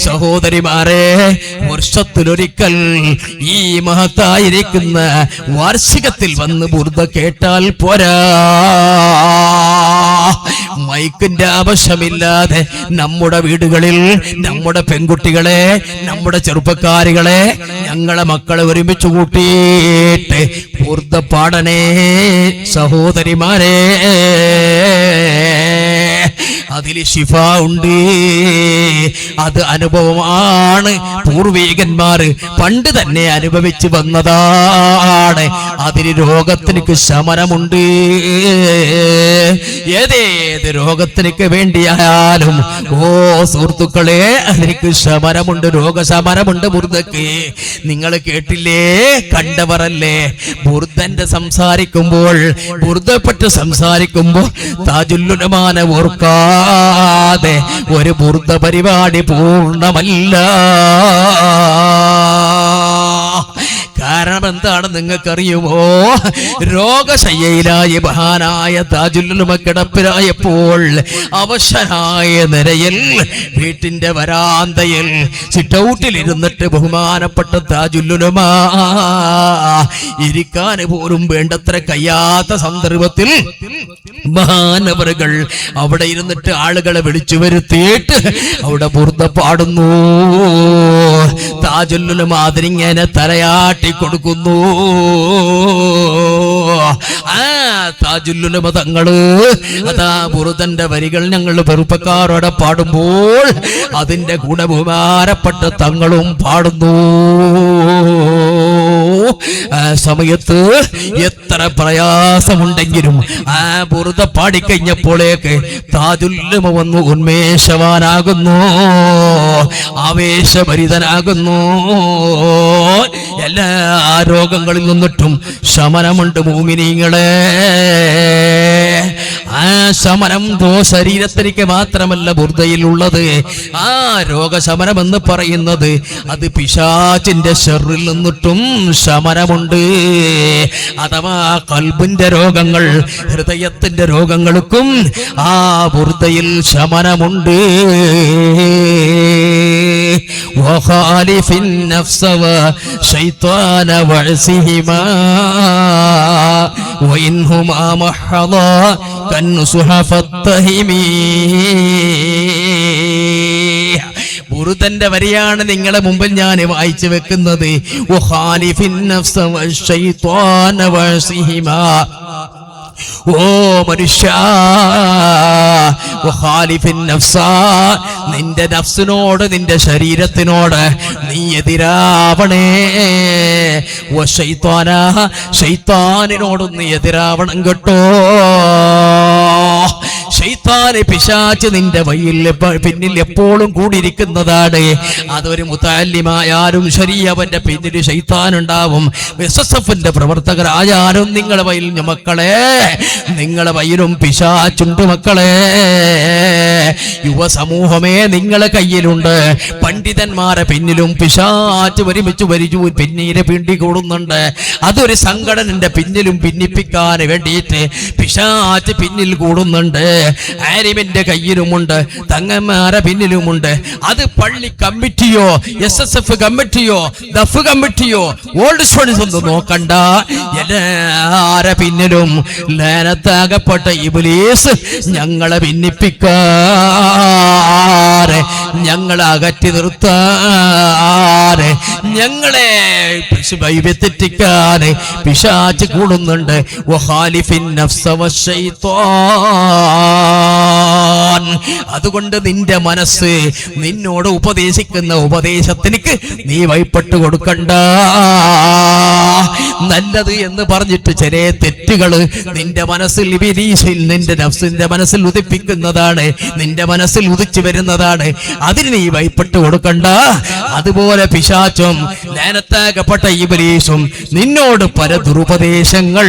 സഹോദരിമാരെ, വർഷത്തിലൊരിക്കൽ ഈ മഹത്തായിരിക്കുന്ന വാർഷികത്തിൽ വന്ന് ബുർദ കേട്ടാൽ പോരാ, മൈക്കിന്റെ ആവശ്യമില്ലാതെ നമ്മുടെ വീടുകളിൽ നമ്മുടെ പെൺകുട്ടികളെ, നമ്മുടെ ചെറുപ്പക്കാരികളെ, ഞങ്ങളെ മക്കളെ ഒരുമിച്ച് കൂട്ടിയിട്ട് ബുർദ പാടണേ സഹോദരിമാരെ. അതിൽ ശിഫ ഉണ്ട്, അത് അനുഭവമാണ്. പൂർവീകന്മാർ പണ്ട് തന്നെ അനുഭവിച്ചു വന്നതാണ്. അതിന് രോഗത്തിനക്ക് ശമനമുണ്ട്. ഏതേത് രോഗത്തിനക്ക് വേണ്ടിയായാലും സുഹൃത്തുക്കളെ അതിനക്ക് ശമനമുണ്ട്, രോഗശമനമുണ്ട് ബുർദക്ക്. നിങ്ങൾ കേട്ടില്ലേ, കണ്ടവരല്ലേ ബുർദന്റെ സംസാരിക്കുമ്പോൾ, ബുർദപ്പെട്ട് സംസാരിക്കുമ്പോൾ താജുല്ലുലമാനെ ഓർക്കാതെ ഒരു ബുർദ പരിപാടി പൂർണ്ണമല്ല. കാരണം എന്താണ് നിങ്ങൾക്കറിയുമോ? രോഗശയ്യയിലായി മഹാനായ താജുല്ലുലമ കിടപ്പിലായപ്പോൾ അവശനായ നിരയിൽ വീട്ടിന്റെ വരാന്തയിൽ സിറ്റൗട്ടിൽ ഇരുന്നിട്ട് ബഹുമാനപ്പെട്ട താജുല്ലുലമ ഇരിക്കാൻ പോലും വേണ്ടത്ര കഴിയാത്ത സന്ദർഭത്തിൽ മഹാനവറുകൾ അവിടെ ഇരുന്നിട്ട് ആളുകളെ വിളിച്ചു വരുത്തിയിട്ട് അവിടെ ബുർദ പാടുന്നു. താജുല്ലുലമ അതിരിങ്ങനെ തലയാട്ടി കൊടുക്കുന്നു. ആ താജുല്ലുലമ തങ്ങള് അതാ ബുർദന്റെ വരികൾ ഞങ്ങൾ ചെറുപ്പക്കാരോടെ പാടുമ്പോൾ അതിന്റെ ഗുണബഹുമാനപ്പെട്ട തങ്ങളും പാടുന്നു. ആ സമയത്ത് എത്ര പ്രയാസമുണ്ടെങ്കിലും ആ ബുർദ പാടിക്കഴിഞ്ഞപ്പോഴേക്ക് താജുല്ലുലമ വന്നു ഉന്മേഷവാനാകുന്നു, ആവേശഭരിതനാകുന്നു. എല്ലാ രോഗങ്ങളിൽ നിന്നിട്ടും ശമനമുണ്ട് മോമിനീങ്ങളെ. ആ ശമനം ശരീരത്തിലേക്ക് മാത്രമല്ല ബുർദയിൽ ഉള്ളത്. ആ രോഗശമനം എന്ന് പറയുന്നത് അത് പിശാചിന്റെ ശർറിൽ നിന്നിട്ടും ശമനമുണ്ട്. അഥവാ കൽബിന്റെ രോഗങ്ങൾ, ഹൃദയത്തിന്റെ രോഗങ്ങൾക്കും ആ ബുർദയിൽ ശമനമുണ്ട്. وخالف النفس والشيطان وعصهما وإنهما محضا كالنصح فاتهمي. ബുർദന്റെ വരിയാണ് നിങ്ങളെ മുമ്പിൽ ഞാൻ വായിച്ചു വെക്കുന്നത്. وخالف النفس والشيطان وعصهما. ഓ മനുഷ്യ, നിന്റെ നഫ്സിനോട്, നിന്റെ ശരീരത്തിനോട് നീ എതിരാവണേ. ശൈത്താനിനോടും നീ എതിരാവണം കേട്ടോ. ശൈത്താന്, പിശാച് നിന്റെ പിന്നിൽ എപ്പോഴും കൂടിയിരിക്കുന്നതാണ്. അതൊരു മുതഅല്ലിമായാലും ശരി, അവന്റെ പിന്നിൽ ശൈത്താൻ ഉണ്ടാവും. SSFന്റെ പ്രവർത്തകരായാലും നിങ്ങളെ വയിൽ മക്കളെ, നിങ്ങളെ വയിലും പിശാചുണ്ട് മക്കളെ. യുവസമൂഹമേ നിങ്ങളെ കയ്യിലുണ്ട്. പണ്ഡിതന്മാരെ പിന്നിലും പിശാച് ഒരുമിച്ച് പിന്നീട് പിണ്ടി കൂടുന്നുണ്ട്. അതൊരു സംഘടനന്റെ പിന്നിലും ഭിന്നിപ്പിക്കാൻ വേണ്ടിയിട്ട് പിശാച് പിന്നിൽ കൂടുന്നുണ്ട്. ആരിമിന്റെ കയ്യിലുമുണ്ട്, തങ്ങന്മാരെ പിന്നിലുമുണ്ട്. അത് പള്ളി കമ്മിറ്റിയോ SSF കമ്മിറ്റിയോ ദഫ് കമ്മിറ്റിയോ ഓൾഡ് സ്റ്റുഡൻസ് ഒന്നും നോക്കണ്ട. എല്ലാരെ പിന്നിലും ലാനത്താകപ്പെട്ട ഇബ്ലീസ് ഞങ്ങളെ ഭിന്നിപ്പിക്കാറ്, ഞങ്ങളെ അകറ്റി നിർത്താറ്, ഞങ്ങളെ തെറ്റിക്കാന് പിശാച് കൂടുന്നുണ്ട്. അതുകൊണ്ട് നിന്റെ മനസ്സ് നിന്നോട് ഉപദേശിക്കുന്ന ഉപദേശത്തിനക്ക് നീ വഴിപ്പെട്ട് കൊടുക്കണ്ട. നല്ലത് എന്ന് പറഞ്ഞിട്ട് ചില തെറ്റുകള് നിന്റെ മനസ്സിൽ നിന്റെ നഫ്സിന്റെ മനസ്സിൽ ഉദിപ്പിക്കുന്നതാണ്, നിന്റെ മനസ്സിൽ ഉദിച്ചു വരുന്നതാണ്. അതിന് നീ വഴിപ്പെട്ട് കൊടുക്കണ്ട. അതുപോലെ പിശാചും ലാനത്താകപ്പെട്ട ഇബ്ലീസും നിന്നോട് പല ദുരുപദേശങ്ങൾ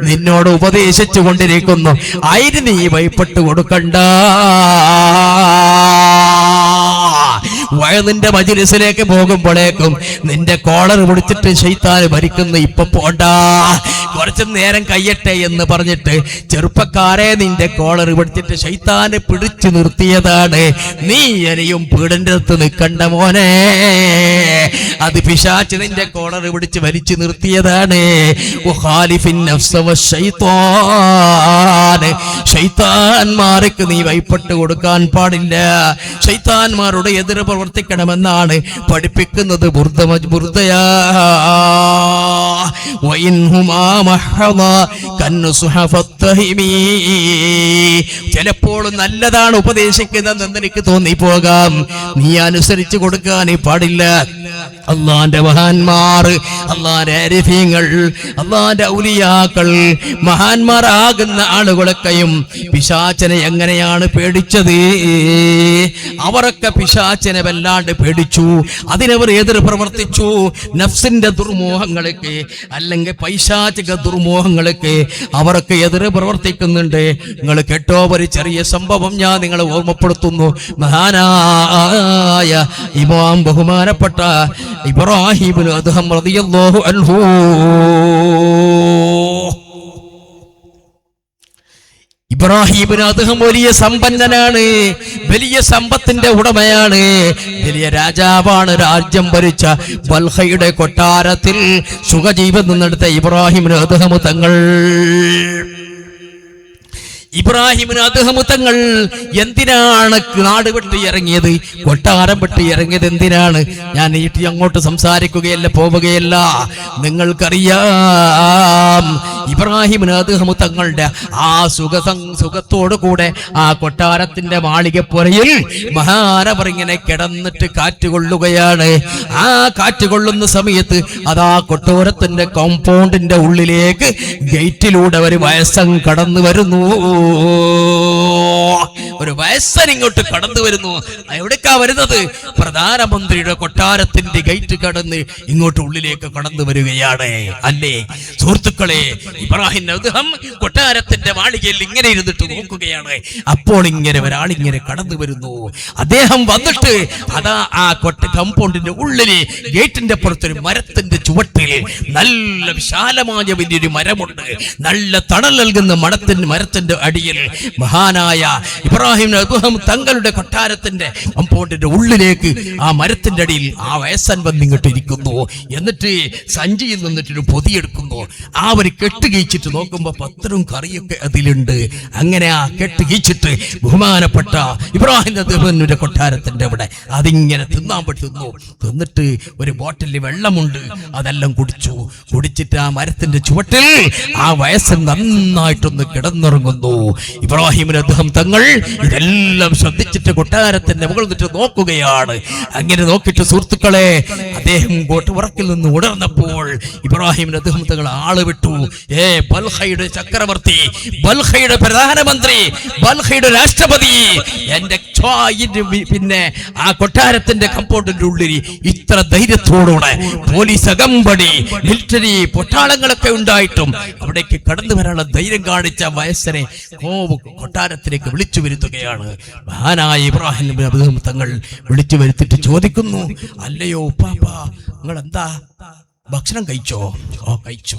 നിന്നോട് ഉപദേശിച്ചു കൊണ്ടിരിക്കുന്നു. അതിന് നീ വഴിപ്പെട്ട് കൊടുക്കണ്ട. വയലിന്റെ മജ്‌ലിസിലേക്ക് പോകുമ്പോഴേക്കും നിന്റെ കോളർ പിടിച്ചിട്ട് ശൈത്താൻ ഭരിക്കുന്നു. ഇപ്പൊ പോണ്ട, കുറച്ചു നേരം കഴിയട്ടെ എന്ന് പറഞ്ഞിട്ട് ചെറുപ്പക്കാരെ നിന്റെ കോളർ പിടിച്ചിട്ട് ശൈത്താന് പിടിച്ചു നിർത്തിയതാണ്. നീ ഇനിയും പീഡന്റെ അടുത്ത് നിൽക്കണ്ട മോനെ. അത് പിശാച് നിന്റെ കോളർ പിടിച്ച് വലിച്ചു നിർത്തിയതാണ്. ശൈത്താന്മാർക്ക് നീ വഴിപ്പെട്ട് കൊടുക്കാൻ പാടില്ല. ശൈത്താന്മാരുടെ എതിർ പ്രവർത്തിക്കണമെന്നാണ് പഠിപ്പിക്കുന്നത്. ബുർദയാ വഇൻഹുമാ ചിലപ്പോൾ നല്ലതാണ് ഉപദേശിക്കുന്നതെന്ന് എനിക്ക് തോന്നിപ്പോകാം, നീ അനുസരിച്ചു കൊടുക്കാൻ പാടില്ല. അള്ളാന്റെ മഹാന്മാർ, അള്ളാന്റെ അരിഫീങ്ങൾ, അള്ളാന്റെ ഔലിയാക്കൾ, മഹാന്മാരാകുന്ന ആളുകളൊക്കെയും പിശാചനെ എങ്ങനെയാണ് പേടിച്ചത്? അവരൊക്കെ പിശാചനെ വല്ലാണ്ട് പേടിച്ചു, അതിനവർ എതിർ പ്രവർത്തിച്ചു. നഫ്സിന്റെ ദുർമോഹങ്ങൾക്ക് അല്ലെങ്കിൽ പൈശാചിക ദുർമോഹങ്ങൾക്ക് അവരൊക്കെ എതിർ പ്രവർത്തിക്കുന്നുണ്ട്. നിങ്ങൾ കേട്ടോ, ഒരു ചെറിയ സംഭവം ഞാൻ നിങ്ങളെ ഓർമ്മപ്പെടുത്തുന്നു. മഹാനായ ഇമാം ബഹുമാനപ്പെട്ട ഇബ്രാഹിം ഇബ്നു അദ്ഹം റളിയല്ലാഹു അൻഹു, ഇബ്രാഹിം ഇബ്നു അദ്ഹം വലിയ സമ്പന്നനാണ്, വലിയ സമ്പത്തിന്റെ ഉടമയാണ്, വലിയ രാജാവാണ്. രാജ്യം ഭരിച്ച ബൽഖയുടെ കൊട്ടാരത്തിൽ സുഖജീവിതം നടത്ത ഇബ്രാഹിം ഇബ്നു അദ്ഹം തങ്ങൾ എന്തിനാണ് നാട് വിട്ട് ഇറങ്ങിയത്, കൊട്ടാരം വിട്ട് ഇറങ്ങിയത് എന്തിനാണ്? ഞാൻ അങ്ങോട്ട് സംസാരിക്കുകയല്ല, പോവുകയല്ല. നിങ്ങൾക്കറിയാം, ഇബ്രാഹിം അദ്ഹം തങ്ങളുടെ ആ സുഖത്തോടു കൂടെ ആ കൊട്ടാരത്തിന്റെ മാളികപ്പുരയിൽ മഹാനവർ ഇങ്ങനെ കിടന്നിട്ട് കാറ്റുകൊള്ളുകയാണ്. ആ കാറ്റുകൊള്ളുന്ന സമയത്ത് അതാ കൊട്ടാരത്തിന്റെ കോമ്പൗണ്ടിന്റെ ഉള്ളിലേക്ക് ഗേറ്റിലൂടെ ഒരു വയസ്സൻ കടന്നു വരുന്നു. ഒരു വയസ്സൻ ഇങ്ങോട്ട് കടന്നു വരുന്നു. എവിടേക്കാ വരുന്നത്? പ്രധാനമന്ത്രിയുടെ കൊട്ടാരത്തിന്റെ ഗേറ്റ് കടന്ന് ഇങ്ങോട്ട് ഉള്ളിലേക്ക് കടന്നു വരികയാണ്. അല്ലേ സുഹൃത്തുക്കളെ, ഇബ്രാഹിം അദ്ഹം കൊട്ടാരത്തിന്റെ മാളികയിൽ ഇങ്ങനെ ഇരുന്നിട്ട് നോക്കുകയാണ്. അപ്പോൾ ഇങ്ങനെ ഒരാളിങ്ങനെ കടന്നു വരുന്നു. അദ്ദേഹം വന്നിട്ട് അതാ ആ കമ്പൗണ്ടിന്റെ ഉള്ളില് ഗേറ്റിന്റെ പുറത്തൊരു മരത്തിന്റെ ചുവട്ടിൽ നല്ല വിശാലമായ വലിയൊരു മരമുണ്ട്. നല്ല തണൽ നൽകുന്ന മരത്തിന്റെ അടിയിൽ മഹാനായ ഇബ്രാഹിം അദ്ഹം തങ്ങളുടെ കൊട്ടാരത്തിന്റെ കമ്പൗണ്ടിന്റെ ഉള്ളിലേക്ക് ആ മരത്തിന്റെ അടിയിൽ ആ വയസ്സൻ വന്നിങ്ങോട്ട് ഇരിക്കുന്നു. എന്നിട്ട് സഞ്ചിയിൽ നിന്നിട്ടൊരു പൊതിയെടുക്കുന്നു. ആ ഒരു കെട്ട് കീച്ചിട്ട് നോക്കുമ്പോ പത്രവും കറിയൊക്കെ അതിലുണ്ട്. അങ്ങനെ ആ കെട്ട് കീച്ചിട്ട് ബഹുമാനപ്പെട്ട ഇബ്രാഹിം അദ്ഹമിന്റെ കൊട്ടാരത്തിന്റെ അവിടെ അതിങ്ങനെ തിന്നാൻ പറ്റുന്നു. തിന്നിട്ട് ഒരു ബോട്ടിൽ വെള്ളമുണ്ട്, അതെല്ലാം കുടിച്ചിട്ട് ആ മരത്തിന്റെ ചുവട്ടിൽ ആ വയസ്സൻ നന്നായിട്ടൊന്ന് കിടന്നുറങ്ങുന്നു. ഇബ്രാഹിം അദ്ഹം തങ്ങൾ ഇതെല്ലാം ശ്രദ്ധിച്ചിട്ട് കൊട്ടാരത്തിന്റെ മുകളിൽ നിന്നിട്ട് നോക്കുകയാണ്. അങ്ങനെ നോക്കിയിട്ട് സുഹൃത്തുക്കളെ, അദ്ദേഹം ഉറക്കിൽ നിന്ന് ഉണർന്നപ്പോൾ ഇബ്രാഹിം അദ്ഹം തങ്ങൾ ആള് വിട്ടു. ബൽഖയുടെ ചക്രവർത്തി, ബൽഖയുടെ പ്രധാനമന്ത്രി, ബൽഖയുടെ രാഷ്ട്രപതി, എന്റെ പിന്നെ ആ കൊട്ടാരത്തിന്റെ കമ്പൗണ്ടിന്റെ ഉള്ളിൽ ഇത്ര ധൈര്യത്തോടുകൂടെ പോലീസ് അകമ്പടി, മിലിറ്ററി പൊട്ടാളങ്ങളൊക്കെ ഉണ്ടായിട്ടും അവിടേക്ക് കടന്നു വരാനുള്ള ധൈര്യം കാണിച്ച വയസ്സനെ കൊട്ടാരത്തിലേക്ക് വിളിച്ചു വരുത്തുകയാണ്. മഹാനായ ഇബ്രാഹിം അദ്ഹം തങ്ങൾ വിളിച്ചു വരുത്തിട്ട് ചോദിക്കുന്നു, അല്ലയോ ഉപ്പാപ്പ, നിങ്ങൾ എന്താ ഭക്ഷണം കഴിച്ചോ? ഓ കഴിച്ചു.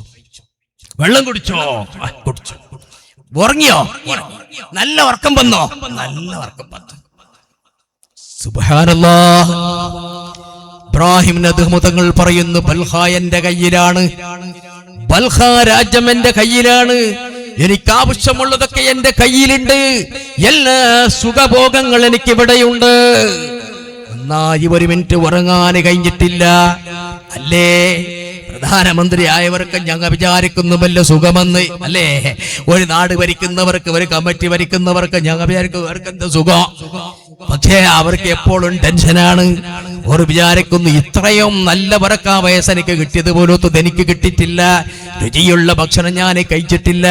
വെള്ളം കുടിച്ചോ? കുടിച്ചു. ഉറങ്ങിയോ? നല്ല ഉറക്കം വന്നോ? നല്ല ഉറക്കം വന്നു. സുബ്ഹാനല്ലാഹ്. ഇബ്രാഹിം അദ്ഹം തങ്ങൾ പറയുന്നു, ബൽഖ എന്റെ കയ്യിലാണ്, ബൽഖ രാജ്യം എന്റെ കയ്യിലാണ്, എനിക്ക് ആവശ്യമുള്ളതൊക്കെ എന്റെ കയ്യിലുണ്ട്, എല്ലാ സുഖഭോഗങ്ങൾ എനിക്ക് ഇവിടെയുണ്ട്. എന്നാ ഒരു മിനിറ്റ് ഉറങ്ങാൻ കഴിഞ്ഞിട്ടില്ല. അല്ലേ പ്രധാനമന്ത്രി ആയവർക്ക് ഞങ്ങൾ വിചാരിക്കുന്നു വല്ല സുഖമെന്ന്. അല്ലേ ഒരു നാട് ഭരിക്കുന്നവർക്ക്, ഒരു കമ്മിറ്റി ഭരിക്കുന്നവർക്ക് ഞങ്ങൾ വിചാരിക്കും അവർക്ക് എന്താ സുഖം. പക്ഷേ അവർക്ക് എപ്പോഴും ടെൻഷനാണ്. അവർ വിചാരിക്കുന്നു ഇത്രയും നല്ല വരക്ക വയസ്സ് എനിക്ക് കിട്ടിയത് പോലത്തത് എനിക്ക് കിട്ടിയിട്ടില്ല, രുചിയുള്ള ഭക്ഷണം ഞാൻ കഴിച്ചിട്ടില്ല.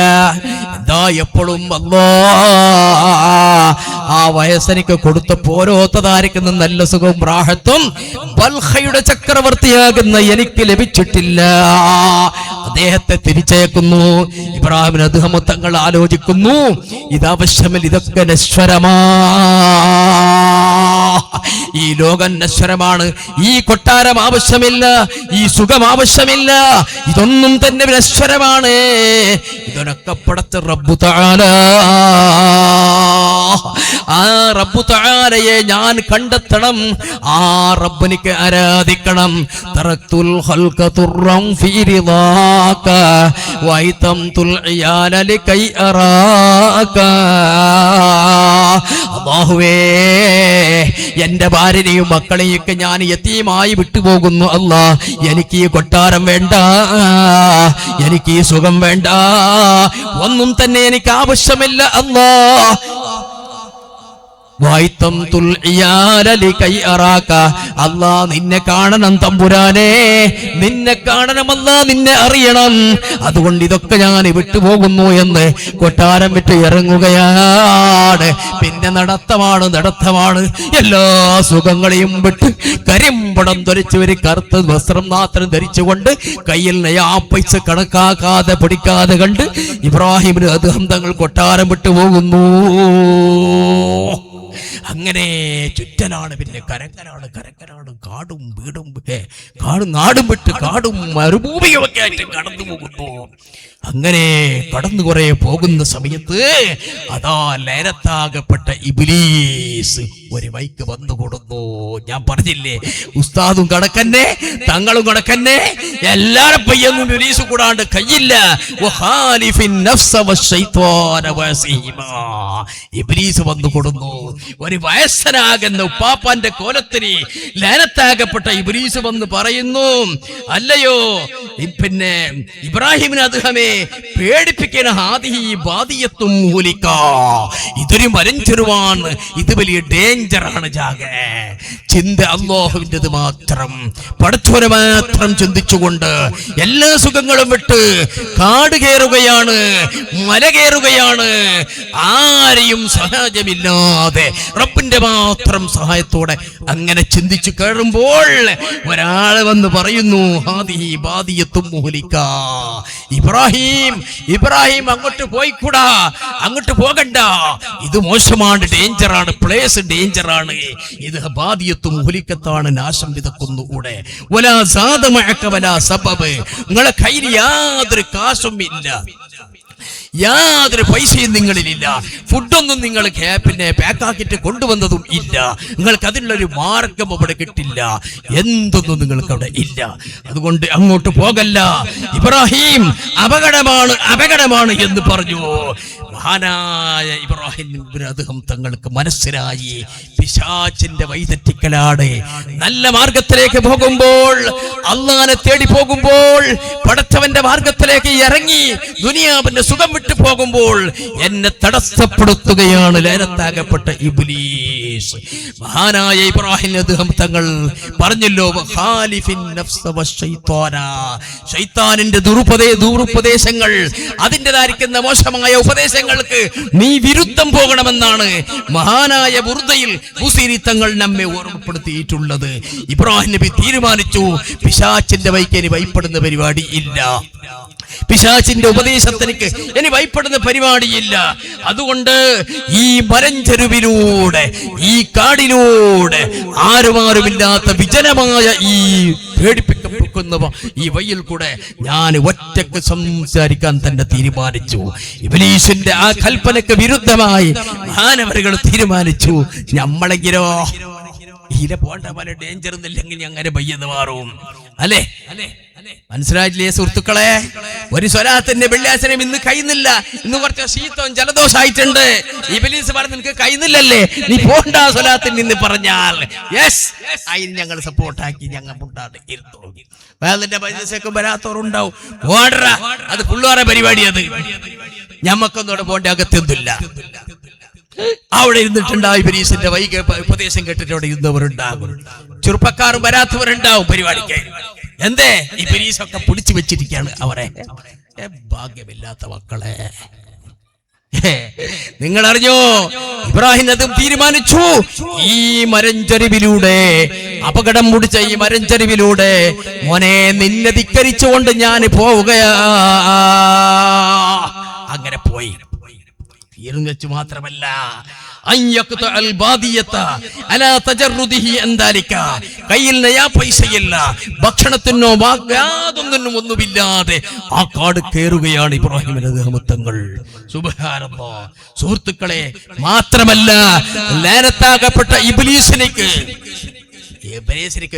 എന്താ എപ്പോഴും ആ വയസ്സെനിക്ക് കൊടുത്ത പോരോത്തതായിരിക്കുന്ന നല്ല സുഖവും റാഹത്തും ബൽഖയുടെ ചക്രവർത്തിയാകുന്ന എനിക്ക് ലഭിച്ചിട്ടില്ല. അദ്ദേഹത്തെ തിരിച്ചയക്കുന്നു. ഇബ്രാഹിം അദ്ഹം തങ്ങൾ ആലോചിക്കുന്നു, ഇതാവശ്യമില്ല, ഇതൊക്കെ നശ്വരമാ, ഈ ലോകം നശ്വരമാണ്, ഈ കൊട്ടാരം ആവശ്യമില്ല, ഈ സുഖം ആവശ്യമില്ല, ഇതൊന്നും തന്നെ നശ്വരമാണ്. ഇതൊക്കെ പടച്ച റബ്ബു തആല, ആ റബ്ബു തആലയെ ഞാൻ കണ്ടെത്തണം, ആ റബ്ബിനെ ആരാധിക്കണം. തറക്തുൽ ഖൽഖ തുറം ഫീ റിദാക വൈതംതുൽ ഇയാല ലകൈ അറാക. അല്ലാഹുവേ, എന്റെ ഭാര്യനെയും മക്കളെയും ഒക്കെ ഞാൻ യതീമായി വിട്ടുപോകുന്നു. അല്ലാ, എനിക്ക് ഈ കൊട്ടാരം വേണ്ട, എനിക്ക് ഈ സുഖം വേണ്ട, ഒന്നും തന്നെ എനിക്ക് ആവശ്യമില്ല. അല്ലാ, അല്ലാ നിന്നെ കാണണം തമ്പുരാനെ, നിന്നെ കാണണമല്ല, നിന്നെ അറിയണം, അതുകൊണ്ട് ഇതൊക്കെ ഞാൻ വിട്ടുപോകുന്നു എന്ന് കൊട്ടാരം വിട്ട് ഇറങ്ങുകയാണ്. പിന്നെ നടത്തമാണ്, എല്ലാ സുഖങ്ങളെയും വിട്ട് കരിമ്പടം ധരിച്ച് ഒരു കറുത്ത വസ്ത്രം മാത്രം ധരിച്ചുകൊണ്ട് കയ്യിൽ നയാ പൈസ കണക്കാക്കാതെ പിടിക്കാതെ കണ്ട് ഇബ്രാഹിമിന് അദ്ദേഹം തങ്ങൾ കൊട്ടാരം വിട്ടു പോകുന്നു. അങ്ങനെ ചുറ്റനാണ്, പിന്നെ കരക്കനാണ്, കാടും വീടും നാടും വിട്ട് കാടും മരുഭൂമിയും ഒക്കെ ആയിട്ട് കടന്നു പോകുന്നു. അങ്ങനെ കടന്നു കുറെ പോകുന്ന സമയത്ത് അതാ ലൈലത്താകപ്പെട്ട ഇബ്ലീസ് ഒരു വൈക്ക് വന്നു കൊടുന്നു. ഞാൻ പറഞ്ഞില്ലേ, ഉസ്താദും കണക്കന്നെ, തങ്ങളും കണക്കന്നെ, എല്ലാരും പയ്യൊന്നും ഇബ്ലീസ് കൂടാണ്ട് കയ്യില്ല. ഇബ്ലീസ് വന്നു കൊടുന്നു. ഒരു വയസ്സനാകുന്ന ഉപ്പാപ്പാന്റെ കോലത്തിന് ലൈലത്താകപ്പെട്ട ഇബ്ലീസ് വന്ന് പറയുന്നു, അല്ലയോ പിന്നെ ഇബ്രാഹിമിന് അദ്ദേഹമേ പേടിപ്പിക്കുന്ന ഇതൊരു മലഞ്ചെരുവാണ്, ഇത് വലിയ ഡേഞ്ചറാണ്. ചിന്ത അല്ലാഹുവിൻ്റെത് മാത്രം, പടച്ചോനെ മാത്രം ചിന്തിച്ചുകൊണ്ട് എല്ലാ സുഖങ്ങളും വിട്ട് കാട് കയറുകയാണ്, മല കയറുകയാണ്, ആരെയും സഹായമില്ലാതെ റബ്ബിന്റെ മാത്രം സഹായത്തോടെ അങ്ങനെ ചിന്തിച്ചു കയറുമ്പോൾ ഒരാള് വന്ന് പറയുന്നു, ഹാദിഹി ബാദിയത്തും മുഹ്ലിക. ഇബ്രാഹിം അങ്ങോട്ട് പോയിക്കൂടാ, അങ്ങോട്ട് പോകണ്ട, ഇത് മോശമാണ്, ഡേഞ്ചറാണ്, പ്ലേസ് ഡേഞ്ചറാണ്, ഇത് ബാദിയത്തും മുഹ്ലിക്കത്താണ്, നാശം വിതക്കുന്നു. കൂടെ വലാ സാദ മഅക വലാ സബബ്, നിങ്ങളെ കയ്യിൽ യാതൊരു കാശും ഇല്ല, യാതൊരു പൈസയും നിങ്ങളിലില്ല, ഫുഡൊന്നും നിങ്ങൾ പിന്നെ പാക്കാക്കിട്ട് കൊണ്ടുവന്നതും ഇല്ല, നിങ്ങൾക്ക് അതിനുള്ളൊരു മാർഗം അവിടെ കിട്ടില്ല, എന്തൊന്നും നിങ്ങൾക്ക് അവിടെ ഇല്ല, അതുകൊണ്ട് അങ്ങോട്ട് പോകല്ല. ഇബ്രാഹിം അപകടമാണ് എന്ന് പറഞ്ഞു. മഹാനായ ഇബ്രാഹിം അദ്ദേഹം തങ്ങൾക്ക് മനസ്സിലായി പിശാചിന്റെ വഴിതെറ്റിക്കലാണ്. നല്ല മാർഗത്തിലേക്ക് പോകുമ്പോൾ, അള്ളാനെ തേടി പോകുമ്പോൾ, പടച്ചവന്റെ മാർഗത്തിലേക്ക് ഇറങ്ങി ദുനിയാവിന്റെ സുഖം വിട്ടു പോകുമ്പോൾ എന്നെ തടസ്സപ്പെടുത്തുകയാണ് ലൈലത്താകപ്പെട്ട ഇബ്ലീസ്. മഹാനായ ഇബ്രാഹിം അദ്ദേഹം തങ്ങൾ പറഞ്ഞല്ലോ, ശൈത്താനിന്റെ ദുരുപദേശങ്ങൾ, അതിൻ്റെതായിരിക്കുന്ന മോശമായ ഉപദേശങ്ങൾക്ക് നീ വിരുദ്ധം പോകണമെന്നാണ് മഹാനായ ബുർദയിൽ ബുസീരി തങ്ങൾ നമ്മെ ഓർമ്മപ്പെടുത്തിയിട്ടുള്ളത്. ഇബ്രാഹിം നബി തീരുമാനിച്ചു, പിശാചിന്റെ വൈക്ക് ഭയപ്പെടുന്ന പരിപാടി ഇല്ല, പിശാചിന്റെ ഉപദേശത്തിനിക്ക് ഇനി ഭയപ്പെടുന്ന പരിപാടിയില്ല. അതുകൊണ്ട് ഈ മലഞ്ചെരുവിലൂടെ, ഈ കാടിലൂടെ, ആരുമാരുമില്ലാത്ത വിജനമായ ഈ പേടിപ്പിക്കപ്പെടുന്ന ഈ വഴിയിൽ കൂടെ ഞാൻ ഒറ്റക്ക് സംസാരിക്കാൻ തന്നെ തീരുമാനിച്ചു. ഇബ്ലീസിന്റെ ആ കൽപ്പനക്ക് വിരുദ്ധമായി മഹാനവറുകൾ തീരുമാനിച്ചു. നമ്മളെങ്കിലോ ഇതിലെ പോണ്ട പല ഡേഞ്ചർ ഒന്നില്ലെങ്കിൽ അങ്ങനെ പയ്യെന്ന് മാറും, അല്ലേ? മനസ്സിലായില്ലേ സുഹൃത്തുക്കളെ? ഒരു സ്വലാത്തിന്റെ വെള്ളിയാഴ്ചയും ഇന്ന് കഴിയുന്നില്ല, ഇന്ന് കുറച്ച് ശീതവും ജലദോഷമായിട്ടുണ്ട്. ഇബ്ലീസ് പറഞ്ഞു, നിനക്ക് കഴിയുന്നില്ലല്ലേ, നീ പോണ്ട സ്വലാത്തിന് നിന്ന് പറഞ്ഞാൽ യെസ്, അതിന് ഞങ്ങൾ സപ്പോർട്ടാക്കി ഞങ്ങൾ മുണ്ടാണ്ട് ഇരുത്തു. വേദന്റെ പൈസക്കും വരാത്തവരുണ്ടാവും, ഓടറ, അത് പുള്ളുവാറ പരിപാടി, അത് ഞമ്മക്കൊന്നോടെ പോണ്ട അകത്തൊന്നുമില്ല. അവിടെ ഇരുന്നിട്ടുണ്ടാവും ഇബ്ലീസിന്റെ വൈകി ഉപദേശം കേട്ടിട്ട് അവിടെ ഇരുന്നവരുണ്ടാകും, ചെറുപ്പക്കാരും വരാത്തവരുണ്ടാവും പരിപാടിക്ക്. എന്തേ ഇബ്ലീസൊക്കെ പിടിച്ചു വെച്ചിരിക്കുകയാണ് അവരെ. ഭാഗ്യമില്ലാത്ത മക്കളെ, നിങ്ങൾ അറിഞ്ഞോ? ഇബ്രാഹിം അതും തീരുമാനിച്ചു, ഈ മരഞ്ചെരുവിലൂടെ, അപകടം മുടിച്ച ഈ മരഞ്ചെരുവിലൂടെ മോനെ നിന്നെ ധിക്കരിച്ചുകൊണ്ട് ഞാൻ പോവുകയാ. അങ്ങനെ പോയി വെച്ചു മാത്രമല്ല, കയ്യിൽ നയാ പൈസയില്ല, ഭക്ഷണത്തിനോ യാതൊന്നിനും ഒന്നുമില്ലാതെ ആ കാട് കയറുകയാണ് ഇബ്രാഹിം തങ്ങൾ. സുബ്ഹാനല്ലാഹ് സുഹൃത്തുക്കളെ, മാത്രമല്ല ലഅനത്താകപ്പെട്ട ഇബ്ലീസിനിക്ക്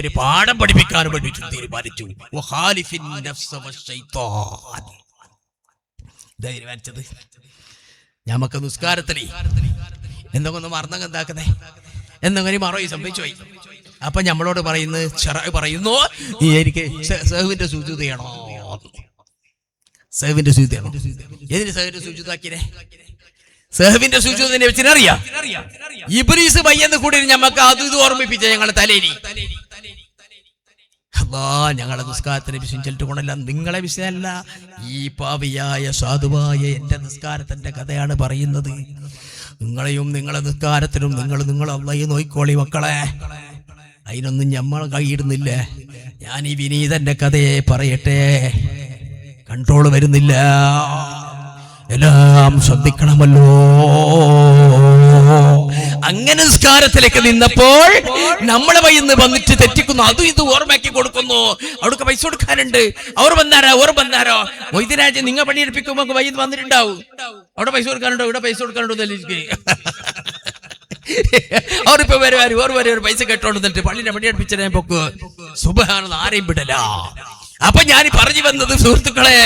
ഒരു പാഠം പഠിപ്പിക്കാൻ വേണ്ടി തീരുമാനിച്ചു. തീരുമാനിച്ചത് നമുക്ക് നിസ്കാരത്തിൽ എന്തൊക്കെ ഒന്ന് മറന്നങ്ങ് എന്താക്കുന്നേ, എന്നങ്ങനെ മറവി സംഭവിച്ചു പോയി. അപ്പൊ നമ്മളോട് പറയുന്നു എനിക്ക് സഹുവിന്റെ സുജൂദ് ചെയ്യണോ? സഹുവിന്റെ സുജൂദ് ചെയ്യണോ? ഏതിന് സഹുവിന്റെ സുജൂദാക്കിനെ? സഹുവിന്റെ സുജൂദിനെ വെച്ചിനറിയാം. ഇബ്ലീസ് ബയ്യെന്ന് കൂടി ഞമ്മക്ക് അത് ഇത് ഓർമ്മിപ്പിച്ച ഞങ്ങളെ തലേരി. അല്ലാ, ഞങ്ങളെ നിസ്കാരത്തിനെ വിശ്വസിച്ചിട്ട് ഗുണമില്ല, നിങ്ങളെ വിഷയമല്ല, ഈ പാവിയായ സാധുവായ എന്റെ നിസ്കാരത്തിന്റെ കഥയാണ് പറയുന്നത്. നിങ്ങളെയും നിങ്ങളെ നിസ്കാരത്തിനും നിങ്ങൾ അള്ളയെ നോയിക്കോളി മക്കളെ. അതിനൊന്നും ഞമ്മൾ കൈയിടുന്നില്ല. ഞാൻ ഈ വിനീതന്റെ കഥയെ പറയട്ടെ, കൺട്രോൾ വരുന്നില്ല, എല്ലാം ശ്രദ്ധിക്കണമല്ലോ. അങ്ങനെ നിസ്കാരത്തിലേക്ക് നിന്നപ്പോൾ നമ്മളെ വയ്യെന്ന് വന്നിട്ട് തെറ്റിക്കുന്നു, അതും ഇത് ഓർമ്മയാക്കി കൊടുക്കുന്നു. അവിടേക്ക് പൈസ കൊടുക്കാനുണ്ട്, അവർ വന്നാരോ മൊയ്തരാജ് നിങ്ങൾ പണിയെടുപ്പിക്കുമ്പോ വയ്യത് വന്നിട്ടുണ്ടാവും. അവിടെ പൈസ കൊടുക്കാനുണ്ടോ, ഇവിടെ പൈസ കൊടുക്കാനുണ്ടോ അവരിപ്പോ വരും പൈസ കേട്ടോണ്ടിട്ട് പള്ളിനെ പണിയെടുപ്പിച്ചേ പൊക്ക്. സുബ്ഹാനല്ലാഹ്, ആരെയും വിടല. അപ്പൊ ഞാൻ പറഞ്ഞു വന്നത് സുഹൃത്തുക്കളെ,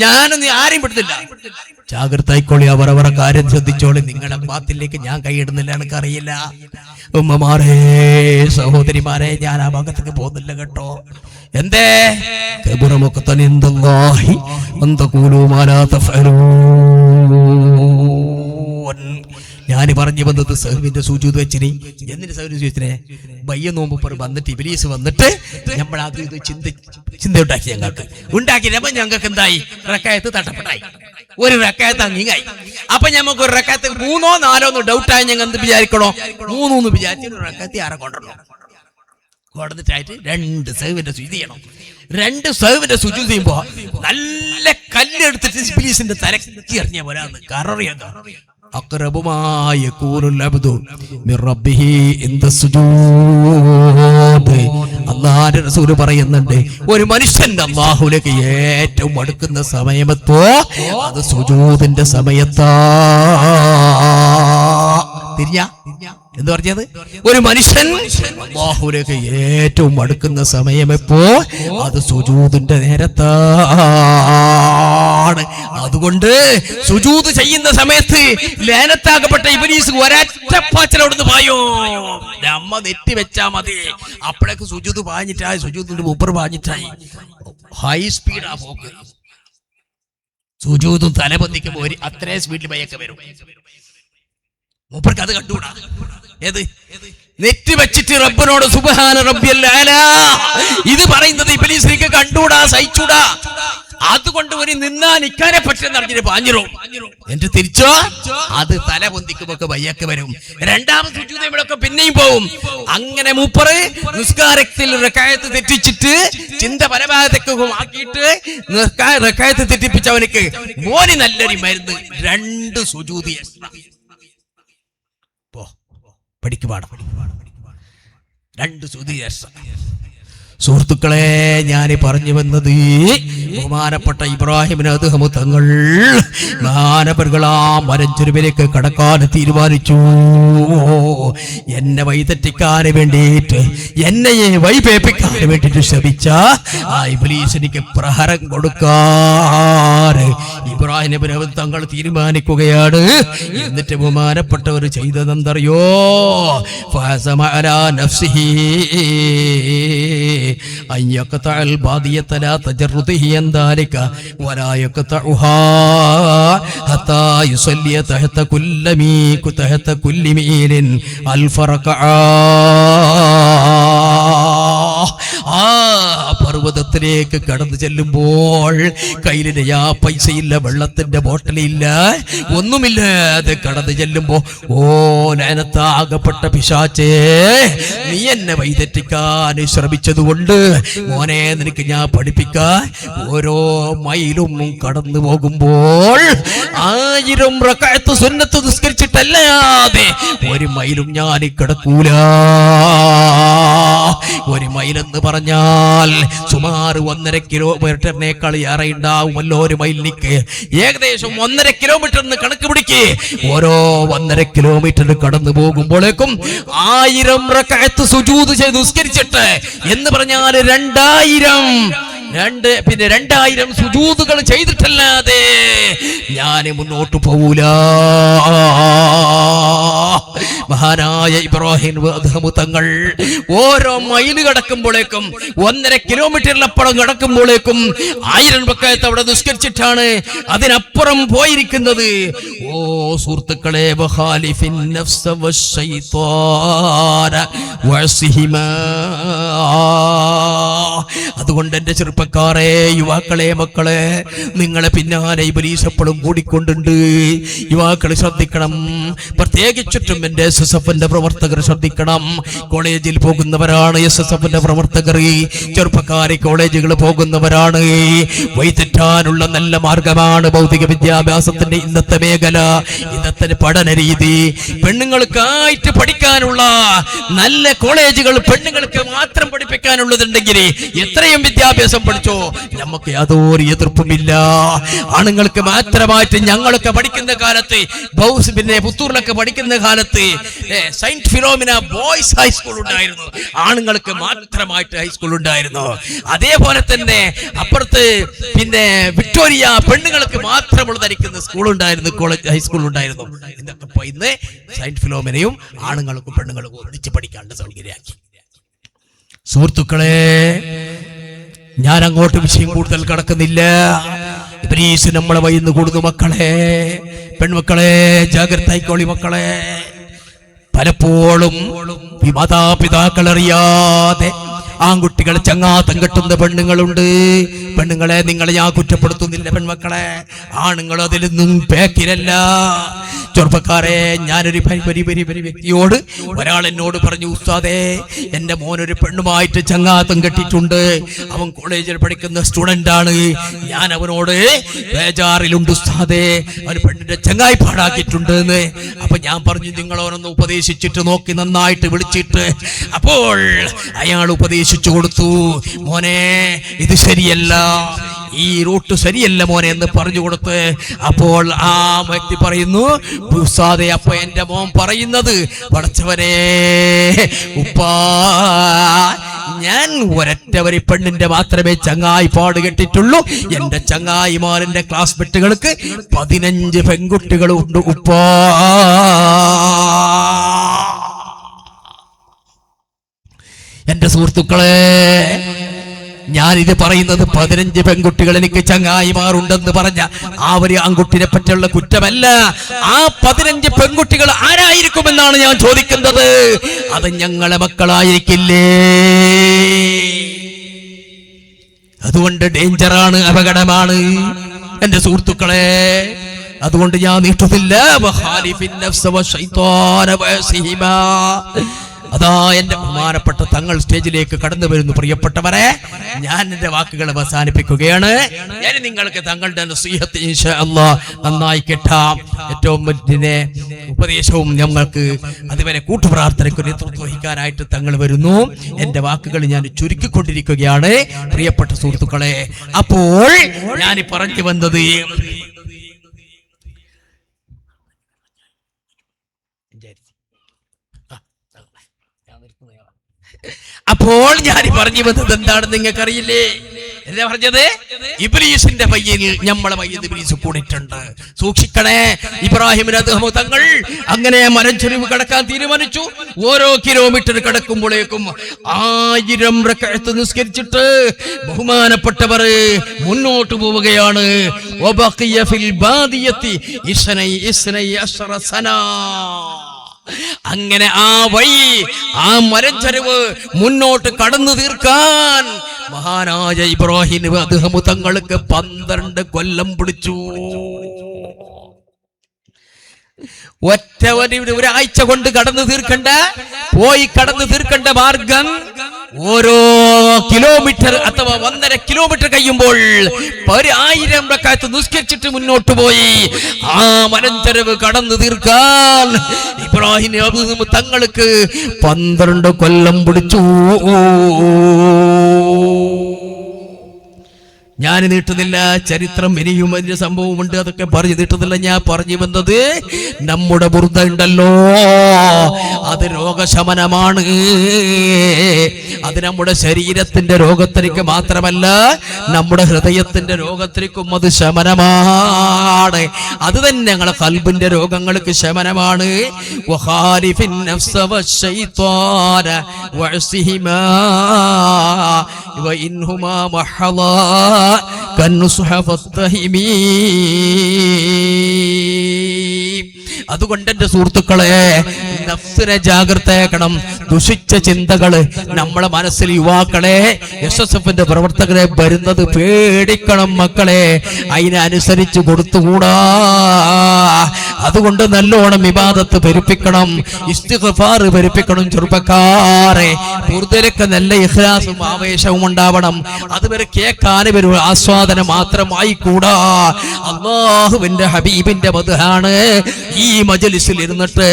ഞാനൊന്നും ആരെയും വിടുന്നില്ല. ജാഗ്രതായിക്കോളി, അവരവരെ കാര്യം ശ്രദ്ധിച്ചോളി. നിങ്ങളുടെ പാത്തിലേക്ക് ഞാൻ കൈയിടുന്നില്ല, എനിക്കറിയില്ല. ഉമ്മമാരെ, സഹോദരിമാരെ, ഞാൻ ആ ഭാഗത്തേക്ക് പോകുന്നില്ല കേട്ടോ. എന്തേ? ഞാൻ പറഞ്ഞു വന്നത് സഹുവിന്റെ സുജൂദ് വെച്ചിന്. എന്നിട്ട് സഹുവിന്റെ സുജൂദിനെ ബയ്യ നോമ്പ് വന്നിട്ട് ഇബ്ലീസ് വന്നിട്ട് നമ്മൾ അത് ഇത് ചിന്ത ഉണ്ടാക്കി. ഉണ്ടാക്കിയപ്പോ ഞങ്ങൾക്ക് എന്തായി? റക്കായത്ത് തട്ടപ്പെട്ടായി, ഒരു റക്കായത്ത് അങ്ങിങ്ങായി. അപ്പൊ ഞമ്മക്ക് ഒരു റക്കായത്ത് 3 or 4 ഡൗട്ടായി. ഞങ്ങൾ എന്ത് വിചാരിക്കണോ? 3 വിചാരിച്ചു ഒരു റക്കായത്ത് ആരെ കൊണ്ടുവരണോ? കൊടുത്തിട്ടായിട്ട് 2 സഹുവിന്റെ സുജൂദ് ചെയ്യണം. 2 സഹുവിന്റെ സുജൂദ് ചെയ്യുമ്പോ നല്ല കല്ലെടുത്തിട്ട് ഇബ്ലീസിന്റെ തലക്കി എറിഞ്ഞ പോലെ കററിയാ. അഖറബുമായ അല്ലാഹുവിന്റെ റസൂൽ പറയുന്നുണ്ട്, ഒരു മനുഷ്യന്റെ അല്ലാഹുവിലേക്ക് ഏറ്റവും അടുക്കുന്ന സമയത്തോ അത് സുജൂദിന്റെ സമയത്താ. തിരിഞ്ഞ എന്ന് പറഞ്ഞത്, ഒരു മനുഷ്യൻ അല്ലാഹുവിലേക്ക് ഏറ്റവും അടുക്കുന്ന സമയമെപ്പോ അത് സുജൂദിന്റെ നേരത്താണ്. അതുകൊണ്ട് സുജൂദ് ചെയ്യുന്ന സമയത്ത് ലേനത്താകപ്പെട്ട ഇബ്ലീസ് ഒരറ്റപ്പാച്ചലോടുന്ന് പായോ. നമ്മ നെറ്റി വെച്ചാ മതി, അപ്പോഴേക്ക് സുജൂദ് പാഞ്ഞിട്ടായി, സുജൂദിന്റെ മുപ്പർ പാഞ്ഞിട്ടായി. ഹൈ സ്പീഡാ പോക്ക്. സുജൂദും തലബന്ധിക്കുമ്പോ അത്രേ സ്പീഡിൽ പയ്യൊക്കെ വരും. മൂപ്പർക്ക് അത് കണ്ടുകൂടാ. ഏത് നെറ്റ് വെച്ചിട്ട് റബ്ബിനോട് സുബ്ഹാന റബ്ബിയൽ അലാ ഇത് പറയുന്നത് ഇബ്ലീസിനെ കണ്ടുകൂടാ, സഹിച്ചൂടാ. അതുകൊണ്ട് ഒരു നിൽക്കാനെ പറ്റുന്ന അറിഞ്ഞിട്ട് പാഞ്ഞിരും. എന്നിട്ട് തിരിച്ചോ അത് തല പൊന്തിക്കുമ്പോ വയ്യൊക്കെ വരും. രണ്ടാമത് സുജൂദിലൊക്കെ പിന്നെയും പോവും. അങ്ങനെ മൂപ്പറ് നിസ്കാരത്തിൽ റക്കായത്ത് തെറ്റിച്ചിട്ട് ചിന്ത പരഭാഗത്തേക്ക് ആക്കിയിട്ട് റക്കായത്ത് തെറ്റിപ്പിച്ചവനക്ക് മോന് നല്ലൊരു മരുന്ന്, 2 സുജൂദ് പഠിക്കുപാട 2 സുജൂദ്. സുഹൃത്തുക്കളെ, ഞാൻ പറഞ്ഞു വന്നത് ബഹുമാനപ്പെട്ട ഇബ്രാഹിം അദ്ഹം തങ്ങൾ മാനവர்களാ മരഞ്ചെരുവിലേക്ക് കടക്കാൻ തീരുമാനിച്ചു. എന്നെ വഴിതെറ്റിക്കാൻ വേണ്ടിയിട്ട്, എന്നെ വഴിപേപ്പിക്കാൻ വേണ്ടിയിട്ട് ശ്രമിച്ച ആ ഇബ്ലീസിനിക്ക് പ്രഹരം കൊടുക്കാൻ ഇബ്രാഹിം അദ്ഹം തങ്ങൾ തീരുമാനിക്കുകയാണ്. എന്നിട്ട് ബഹുമാനപ്പെട്ടവർ ചെയ്തതെന്തറിയോ? ഫസമഅലാ നഫ്സിഹി أن يقطع البادية لا تجرده عن ذلك ولا يقطعها حتى يصلي تحت كل ميل 1000 ركعة. പർവ്വതത്തിലേക്ക് കടന്നു ചെല്ലുമ്പോൾ കയ്യിലെ പൈസയില്ല, വെള്ളത്തിന്റെ ബോട്ടലില്ല, ഒന്നുമില്ലാതെ കടന്നു ചെല്ലുമ്പോ, ഓ ലഅനത്താകപ്പെട്ട പിശാചേ, നീ എന്നെ വഴിതെറ്റിക്കാൻ ശ്രമിച്ചതുകൊണ്ട് മോനെ നിനക്ക് ഞാൻ പഠിപ്പിക്കാൻ. ഓരോ മൈലും കടന്നു പോകുമ്പോൾ 1000 റക്അത്ത് സുന്നത്ത് നിസ്കരിച്ചിട്ടല്ലാതെ 1 മൈലും ഞാൻ കിടക്കൂല. 1 മൈലെന്ന് പറഞ്ഞാൽ സുമാർ 1.5 കിലോമീറ്ററിനേക്കാൾ ഏറെ ഉണ്ടാവുമല്ലോ. 1 മൈലിലേക്ക് ഏകദേശം 1.5 കിലോമീറ്റർ കണക്ക് പിടിക്കേ. ഓരോ 1.5 കിലോമീറ്റർ കടന്നു പോകുമ്പോഴേക്കും 1000 റക്അത്ത് സുജൂദ് ചെയ്ത് നിസ്കരിച്ചിട്ട് എന്ന് പറഞ്ഞാൽ 2000 സുജൂദുകൾ ചെയ്തിട്ടല്ലാതെ ഞാൻ മുന്നോട്ട് പോവൂല. മഹാനായ ഇബ്രാഹിം തങ്ങൾ ഓരോ മൈല് കടക്കുമ്പോഴേക്കും 1.5 കിലോമീറ്ററിലപ്പുറം കടക്കുമ്പോഴേക്കും 1000 റക്അത്ത് അവിടെ നിസ്കരിച്ചിട്ടാണ് അതിനപ്പുറം പോയിരിക്കുന്നത്. ഓ സുഹൃത്തുക്കളെ, വഖാലിഫിൻ നഫ്സ വശൈത്വാന വഅസിഹിമാ. അതുകൊണ്ട് എന്റെ ചെറുപ്പക്കാരെ, യുവാക്കളെ, മക്കളെ, നിങ്ങളെ പിന്നാലെ ഇബ്ലീസ് എപ്പോഴും കൂടിക്കൊണ്ടുണ്ട്. യുവാക്കൾ ശ്രദ്ധിക്കണം, പ്രത്യേകിച്ചിട്ടും എന്റെ SSFന്റെ പ്രവർത്തകർ ശ്രദ്ധിക്കണം. കോളേജിൽ പോകുന്നവരാണ് SSFന്റെ പ്രവർത്തകർ, ചെറുപ്പക്കാരെ കോളേജുകൾ പോകുന്നവരാണ്. വഴിതെറ്റാനുള്ള നല്ല മാർഗമാണ് ഭൗതിക വിദ്യാഭ്യാസത്തിന്റെ ഇന്നത്തെ മേഖല, ഇന്നത്തെ പഠന രീതി. പെണ്ണുങ്ങൾക്കായിട്ട് പഠിക്കാനുള്ള നല്ല കോളേജുകൾ പെണ്ണുങ്ങൾക്ക് മാത്രം പഠിപ്പിക്കാനുള്ളതുണ്ടെങ്കിൽ എത്രയും വിദ്യാഭ്യാസം പഠിച്ചോ, നമുക്ക് യാതൊരു എതിർപ്പുമില്ല. ആണുങ്ങൾക്ക് മാത്രമായിട്ട് ഞങ്ങളൊക്കെ പഠിക്കുന്ന കാലത്ത്, പിന്നെ പുത്തൂരിലൊക്കെ പഠിക്കുന്ന കാലത്ത് സെയിന്റ് ഫിലോമിന ബോയ്സ് ഹൈസ്കൂൾ ഉണ്ടായിരുന്നു, ആണുങ്ങൾക്ക് മാത്രമായിട്ട് ഹൈസ്കൂൾ ഉണ്ടായിരുന്നു. അതേപോലെ തന്നെ അപ്പുറത്ത് പിന്നെ വിക്ടോറിയ പെണ്ണുങ്ങൾക്ക് മാത്രമുള്ളതായിരിക്കുന്ന സ്കൂൾ ഉണ്ടായിരുന്നു, കോളേജ് ഹൈസ്കൂൾ ഉണ്ടായിരുന്നു. ഇന്നൊക്കെ ഇന്ന് സെയിന്റ് ഫിലോമിനയും ആണുങ്ങൾക്കും പെണ്ണുങ്ങൾക്കും ഒന്നിച്ച് പഠിക്കാനുള്ള സൗകര്യമാക്കി. സുഹൃത്തുക്കളെ, ഞാൻ അങ്ങോട്ട് വിഷയം കൂടുതൽ കടക്കുന്നില്ല. ഇബ്ലീസ് നമ്മളെ വൈന്ന് കൂടുന്നു. മക്കളെ, പെൺമക്കളെ, ജാഗ്രത ആയിക്കോളി മക്കളെ. പലപ്പോഴും മാതാപിതാക്കൾ അറിയാതെ ആൺകുട്ടികൾ ചങ്ങാത്തം കെട്ടുന്ന പെണ്ണുങ്ങളുണ്ട്. പെണ്ണുങ്ങളെ, നിങ്ങളെ ഞാൻ കുറ്റപ്പെടുത്തുന്നില്ല. പെൺമക്കളെ, ആണുങ്ങൾ അതിലൊന്നും പേക്കിലല്ല. ചെറുപ്പക്കാരെ, ഞാനൊരു വ്യക്തിയോട് ഒരാൾ എന്നോട് പറഞ്ഞു, ഉസ്താദേ, എന്റെ മോനൊരു പെണ്ണുമായിട്ട് ചങ്ങാത്തം കെട്ടിയിട്ടുണ്ട്, അവൻ കോളേജിൽ പഠിക്കുന്ന സ്റ്റുഡന്റ് ആണ്, ഞാൻ അവനോട് ബേജാറിലുണ്ട് ഉസ്താദേ, അവൻ പെണ്ണിന്റെ ചങ്ങായി പാടാക്കിയിട്ടുണ്ട് എന്ന്. അപ്പൊ ഞാൻ പറഞ്ഞു, നിങ്ങളോനൊന്ന് ഉപദേശിച്ചിട്ട് നോക്കി, നന്നായിട്ട് വിളിച്ചിട്ട്. അപ്പോൾ അയാൾ ഉപദേശിച്ചു കൊടുത്തു, മോനെ ഇത് ശരിയല്ല, ഈ റൂട്ട് ശരിയല്ല മോനെ എന്ന് പറഞ്ഞു കൊടുത്ത്. അപ്പോൾ ആ വ്യക്തി പറയുന്നു, ഉസ്താദേ, അപ്പൊ എന്റെ മോൻ പറയുന്നത്, പടച്ചവനെ ഉപ്പാ, ഞാൻ ഒരൊറ്റവരി പെണ്ണിന്റെ മാത്രമേ ചങ്ങായി പാട് കെട്ടിട്ടുള്ളൂ, എന്റെ ചങ്ങായിമാരിന്റെ ക്ലാസ്മേറ്റുകൾക്ക് 15 പെൺകുട്ടികളുണ്ട് ഉപ്പാ. എന്റെ സുഹൃത്തുക്കളെ, ഞാനിത് പറയുന്നത് 15 പെൺകുട്ടികൾ എനിക്ക് ചങ്ങായിമാരുണ്ടെന്ന് പറഞ്ഞ ആ ഒരു ആൺകുട്ടിനെ പറ്റിയുള്ള കുറ്റമല്ല. ആ 15 പെൺകുട്ടികൾ ആരായിരിക്കുമെന്നാണ് ഞാൻ ചോദിക്കുന്നത്. അത് ഞങ്ങളെ മക്കളായിരിക്കില്ലേ? അതുകൊണ്ട് ഡേഞ്ചറാണ്, അപകടമാണ് എന്റെ സുഹൃത്തുക്കളെ. അതുകൊണ്ട് ഞാൻ നീട്ടുന്നില്ല. അതാ എന്റെ ബഹുമാനപ്പെട്ട തങ്ങൾ സ്റ്റേജിലേക്ക് കടന്നു വരുന്നു. പ്രിയപ്പെട്ടവരെ, ഞാൻ എന്റെ വാക്കുകൾ അവസാനിപ്പിക്കുകയാണ്. ഞാൻ നിങ്ങൾക്ക് തങ്ങളുടെ നസീഹത്ത് ഇൻഷാ അല്ലാഹ് നന്നായി കേട്ടാം. ഏറ്റവും വലിയ ഉപദേശവും ഞങ്ങൾക്ക് അതുവരെ കൂട്ടുപ്രാർത്ഥനയ്ക്ക് നേതൃത്വം വഹിക്കാനായിട്ട് തങ്ങൾ വരുന്നു. എന്റെ വാക്കുകൾ ഞാൻ ചുരുക്കിക്കൊണ്ടിരിക്കുകയാണ് പ്രിയപ്പെട്ട സുഹൃത്തുക്കളെ. അപ്പോൾ ഞാൻ പറഞ്ഞു വന്നത്, അപ്പോൾ ഞാൻ പറഞ്ഞു വന്നത് എന്താണെന്ന് നിങ്ങൾക്കറിയില്ലേ? എന്താ പറഞ്ഞത്? ഇബ്ലീസിന്റെ പയ്യനിൽ നമ്മളെ പയ്യൻ ഇബ്ലീസ് കൂടിയിട്ടുണ്ട്. സൂക്ഷിക്കണേ. ഇബ്രാഹിം തങ്ങൾ അങ്ങനെ മരച്ചെരിവ് കടക്കാൻ തീരുമാനിച്ചു. ഓരോ കിലോമീറ്റർ കടക്കുമ്പോഴേക്കും 1000 റക്അത്ത് നിസ്കരിച്ചിട്ട് ബഹുമാനപ്പെട്ടവർ മുന്നോട്ട് പോവുകയാണ്. അങ്ങനെ ആ വഴി, ആ മരച്ചെരിവ് മുന്നോട്ട് കടന്നു തീർക്കാൻ മഹാനായ ഇബ്രാഹിം തങ്ങൾക്ക് 12 കൊല്ലം പിടിച്ചു. ഒരാഴ്ച കൊണ്ട് കടന്നു തീർക്കേണ്ട മാർഗം ഓരോ കിലോമീറ്റർ അഥവാ 1.5 കിലോമീറ്റർ കഴിയുമ്പോൾ 1000 റക്അത്ത് നിസ്കരിച്ചിട്ട് മുന്നോട്ട് പോയി ആ മലഞ്ചെരിവ് കടന്നു തീർക്കാൻ ഇബ്രാഹിം തങ്ങൾക്ക് 12 കൊല്ലം പിടിച്ചു. ഞാൻ നീട്ടുന്നില്ല, ചരിത്രം ഇനിയും അതിന്റെ സംഭവമുണ്ട്, അതൊക്കെ പറഞ്ഞു നീട്ടുന്നില്ല. ഞാൻ പറഞ്ഞു വന്നത് നമ്മുടെ ബുർദ ഉണ്ടല്ലോ, അത് രോഗശമനമാണ്. അത് നമ്മുടെ ശരീരത്തിന്റെ രോഗത്തിലേക്ക് മാത്രമല്ല, നമ്മുടെ ഹൃദയത്തിന്റെ രോഗത്തിലേക്കും അത് ശമനമാണ്. അത് തന്നെ ഞങ്ങളെ ഖൽബിന്റെ രോഗങ്ങൾക്ക് ശമനമാണ്. വഖാലിഫിൻ നഫ്സ വശൈത്വാന വഅസിഹിമാ വഇൻഹുമാ മഹളാ കന്നുസ്ഹ ഫത്തഹിമീ. അതുകൊണ്ട് എന്റെ സുഹൃത്തുക്കളെ, നഫ്സിനെ ജാഗ്രതയാക്കണം. ദുഷിച്ച ചിന്തകള് നമ്മളെ മനസ്സിൽ, യുവാക്കളെ, SSFന്റെ പ്രവർത്തകരെ വരുന്നത് പേടിക്കണം മക്കളെ. അതിനനുസരിച്ച് കൊടുത്തുകൂടാ. അതുകൊണ്ട് നല്ലോണം ഇബാദത്ത് പെരുപ്പിക്കണം, ഇസ്തിഗ്ഫാർ പെരുപ്പിക്കണം. ചെറുപ്പക്കാരെ, കൂടുതലൊക്കെ നല്ല ഇഖ്ലാസും ആവേശവും ഉണ്ടാവണം. അതുവരെ കേൾക്കാൻ ഒരു ആസ്വാദനം മാത്രമായി കൂടാ. അല്ലാഹുവിന്റെ ഹബീബിന്റെ മദ്ഹാണ്. ഈ മജ്ലിസിൽ ഇരുന്നിട്ട്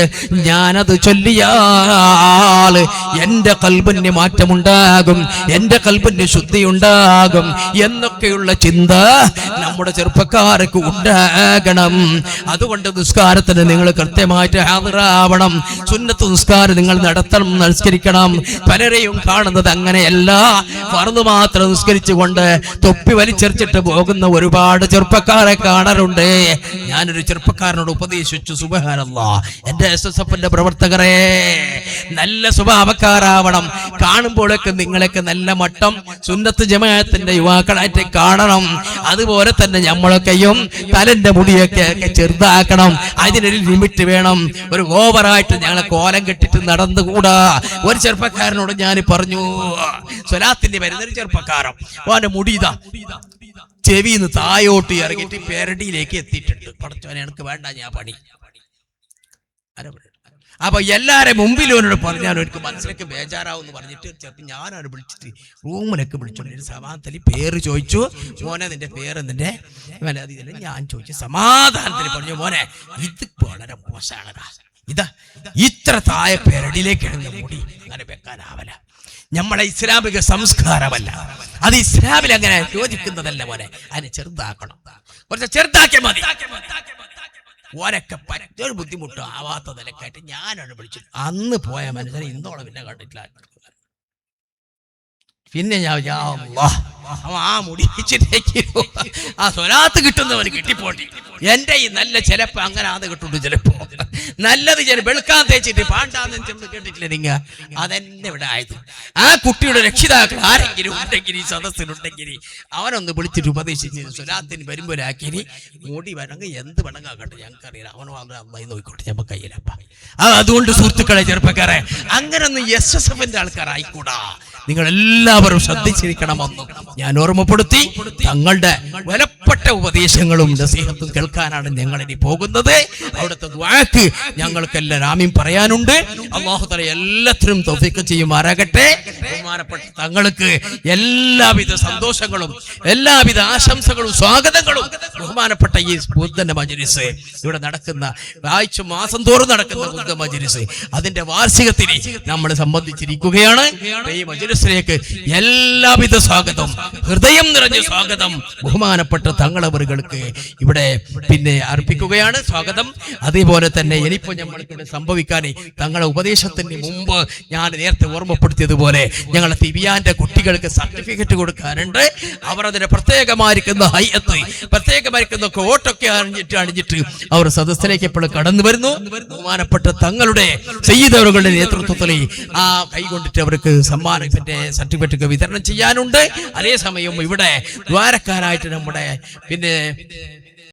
ഞാനത് ചൊല്ലിയാൽ എന്റെ ഖൽബിന് മാറ്റമുണ്ടാകും, എന്റെ ഖൽബിന് ശുദ്ധി ഉണ്ടാകും എന്നൊക്കെയുള്ള ചിന്ത നമ്മുടെ ചെറുപ്പക്കാർക്ക് ഉണ്ടാകണം. അതുകൊണ്ട് നിസ്കാരത്തിന് നിങ്ങൾ കൃത്യമായിട്ട് ഹാജരാവണം. സുന്നത്ത് നിസ്കാരം നിങ്ങൾ നടത്തണം, നിസ്കരിക്കണം. പലരെയും കാണുന്നത് അങ്ങനെയല്ല. ഫർദ് മാത്രം നിസ്കരിച്ചുകൊണ്ട് തൊപ്പി വലിച്ചെറിച്ചിട്ട് പോകുന്ന ഒരുപാട് ചെറുപ്പക്കാരെ കാണാറുണ്ട്. ഞാനൊരു ചെറുപ്പക്കാരനോട് ഉപദേശിച്ചു, സുബ്ഹാനല്ലാഹ്, എന്റെ SSFന്റെ പ്രവർത്തകരെ, നല്ല സ്വഭാവക്കാരാവണം. കാണുമ്പോഴൊക്കെ നിങ്ങളൊക്കെ നല്ല മട്ടം സുന്നത്ത് ജമാഅത്തിന്റെ യുവാക്കളായിട്ട് കാണണം. അതുപോലെ തന്നെ നമ്മളൊക്കെയും തലന്റെ മുടിയൊക്കെ ചെറുതാക്കണം. അതിനൊരു ലിമിറ്റ് വേണം. ഒരു ഓവറായിട്ട് ഞങ്ങളെ കോലം കെട്ടിട്ട് നടന്നുകൂടാ. ഒരു ചെറുപ്പക്കാരനോട് ഞാൻ പറഞ്ഞു, സ്വലാത്തിന്റെ വരുന്നൊരു ചെറുപ്പക്കാരൻ, അവന്റെ മുടിതാ ചെവിന്ന് തായോട്ട് ഇറങ്ങിയിട്ട് പെരടിയിലേക്ക് എത്തിയിട്ടുണ്ട്. പടച്ചോനെ, എനിക്ക് വേണ്ട, ഞാൻ പണി. അപ്പൊ എല്ലാരെ മുമ്പിൽ അവനോട് പറഞ്ഞാൽ എനിക്ക് മനസ്സിലേക്ക് ബേജാറാവെന്ന് പറഞ്ഞിട്ട് ചിലപ്പോൾ ഞാനവരെ വിളിച്ചിട്ട് റൂമിലൊക്കെ വിളിച്ചോണ്ട് സമാധാനത്തിൽ പേര് ചോദിച്ചു. മോനെ, നിന്റെ പേര് നിന്റെ ഇതില്ല. ഞാൻ ചോദിച്ചു, സമാധാനത്തിൽ പറഞ്ഞു, മോനെ, ഇത് വളരെ മോശമാണ്. ഇതാ ഇത്ര താഴെ പെരടിയിലേക്ക് ഇടുന്ന മുടി അങ്ങനെ വെക്കാനാവല. നമ്മളെ ഇസ്ലാമിക സംസ്കാരമല്ല, അത് ഇസ്ലാമിൽ അങ്ങനെ യോജിക്കുന്നതല്ല മോനെ. അതിനെ ചെറുതാക്കണം, കുറച്ച് ചെറുതാക്കിയാൽ മതി. ഓരൊക്കെ പറ്റൊരു ബുദ്ധിമുട്ടും ആവാത്ത നിലക്കായിട്ട് ഞാനാണ് വിളിച്ചത്. അന്ന് പോയ മനുഷ്യനെ ഇന്നോളം പിന്നെ കണ്ടിട്ടില്ല. പിന്നെ ഞാൻ ആ മുടി ആ സ്വലാത്ത് കിട്ടുന്നവന് കിട്ടിപ്പോട്ടി. എന്റെ ഈ നല്ല ചിലപ്പോ അങ്ങനെ അത് കിട്ടുള്ളൂ. ചിലപ്പോ നല്ലത് വെളുക്കാൻ തേച്ചിട്ട് പാണ്ടാന്ന് ചെന്ന് കേട്ടിട്ടില്ല നിങ്ങ. അതെന്നെ ഇവിടെ ആയത്. ആ കുട്ടിയുടെ രക്ഷിതാക്കൾ ആരെങ്കിലും ഉണ്ടെങ്കിൽ, ഈ സദസ്സിലുണ്ടെങ്കിൽ അവനൊന്ന് വിളിച്ചിട്ട് ഉപദേശിച്ച് സ്വലാത്തിന് വരുമ്പോഴാക്കിനി മുടി വരങ്ങ് എന്ത് വണങ്ങാകട്ടെ, ഞങ്ങൾക്കറിയാം. അവനോ അമ്മായി നോക്കിക്കോട്ടെ, ഞമ്മ കയ്യിലപ്പ. അതുകൊണ്ട് സുഹൃത്തുക്കളെ, ചെറുപ്പക്കാരെ, അങ്ങനൊന്നും SSFന്റെ ആൾക്കാരായിക്കൂടാ. നിങ്ങൾ എല്ലാവരും ശ്രദ്ധിച്ചിരിക്കണമെന്നും ഞാൻ ഓർമ്മപ്പെടുത്തി. തങ്ങളുടെ വിലപ്പെട്ട ഉപദേശങ്ങളും നസീഹത്തും കേൾക്കാനാണ് ഞങ്ങൾ ഇനി പോകുന്നത്. അവിടുത്തെ ദുആക്ക് ഞങ്ങൾക്കെല്ലാം ആമീൻ പറയാനുണ്ട്. അല്ലാഹു തആല എല്ലാത്തിനും തൗഫീഖ് ചെയ്യുമാറാകട്ടെ. ബഹുമാനപ്പെട്ട തങ്ങൾക്ക് എല്ലാവിധ സന്തോഷങ്ങളും എല്ലാവിധ ആശംസകളും സ്വാഗതങ്ങളും. ബഹുമാനപ്പെട്ട ഈ ബുദ്ധന്റെ മജ്‌ലിസ് ഇവിടെ നടക്കുന്ന ആഴ്ച മാസം തോറും നടക്കുന്ന ബുദ്ധ മജ്‌ലിസ്, അതിന്റെ വാർഷികത്തിന് നമ്മൾ സംബന്ധിച്ചിരിക്കുകയാണ്. ഈ മജ്‌ലിസിലേക്ക് എല്ലാവിധ സ്വാഗതം, ഹൃദയം നിറഞ്ഞ സ്വാഗതം ബഹുമാനപ്പെട്ട തങ്ങളവറുകൾക്ക് ഇവിടെ പിന്നെ അർപ്പിക്കുകയാണ്. സ്വാഗതം. അതേപോലെ തന്നെ ഇനിയിപ്പോ നമ്മൾക്കിവിടെ സംഭവിക്കാൻ തങ്ങളുടെ ഉപദേശത്തിന് മുമ്പ് ഞാൻ നേരത്തെ ഓർമ്മപ്പെടുത്തിയതുപോലെ ഞങ്ങളെ തിബിയാന്റെ കുട്ടികൾക്ക് സർട്ടിഫിക്കറ്റ് കൊടുക്കാനുണ്ട്. അവർ അതിന് പ്രത്യേകമായിരിക്കുന്ന ഹൈഅത്ത്, പ്രത്യേകമായിരിക്കുന്ന കോട്ടൊക്കെ അണിഞ്ഞിട്ട് അവർ സദസ്സിലേക്ക് എപ്പോഴും കടന്നു വരുന്നു. ബഹുമാനപ്പെട്ട തങ്ങളുടെ സയ്യിദവറുകളുടെ നേതൃത്വത്തിൽ ആ കൈകൊണ്ടിട്ട് അവർക്ക് സമ്മാനത്തിന്റെ സർട്ടിഫിക്കറ്റ് വിതരണം ചെയ്യാനുണ്ട്. അതേസമയം ഇവിടെ ദ്വാരക്കാരായിട്ട് നമ്മുടെ പിന്നെ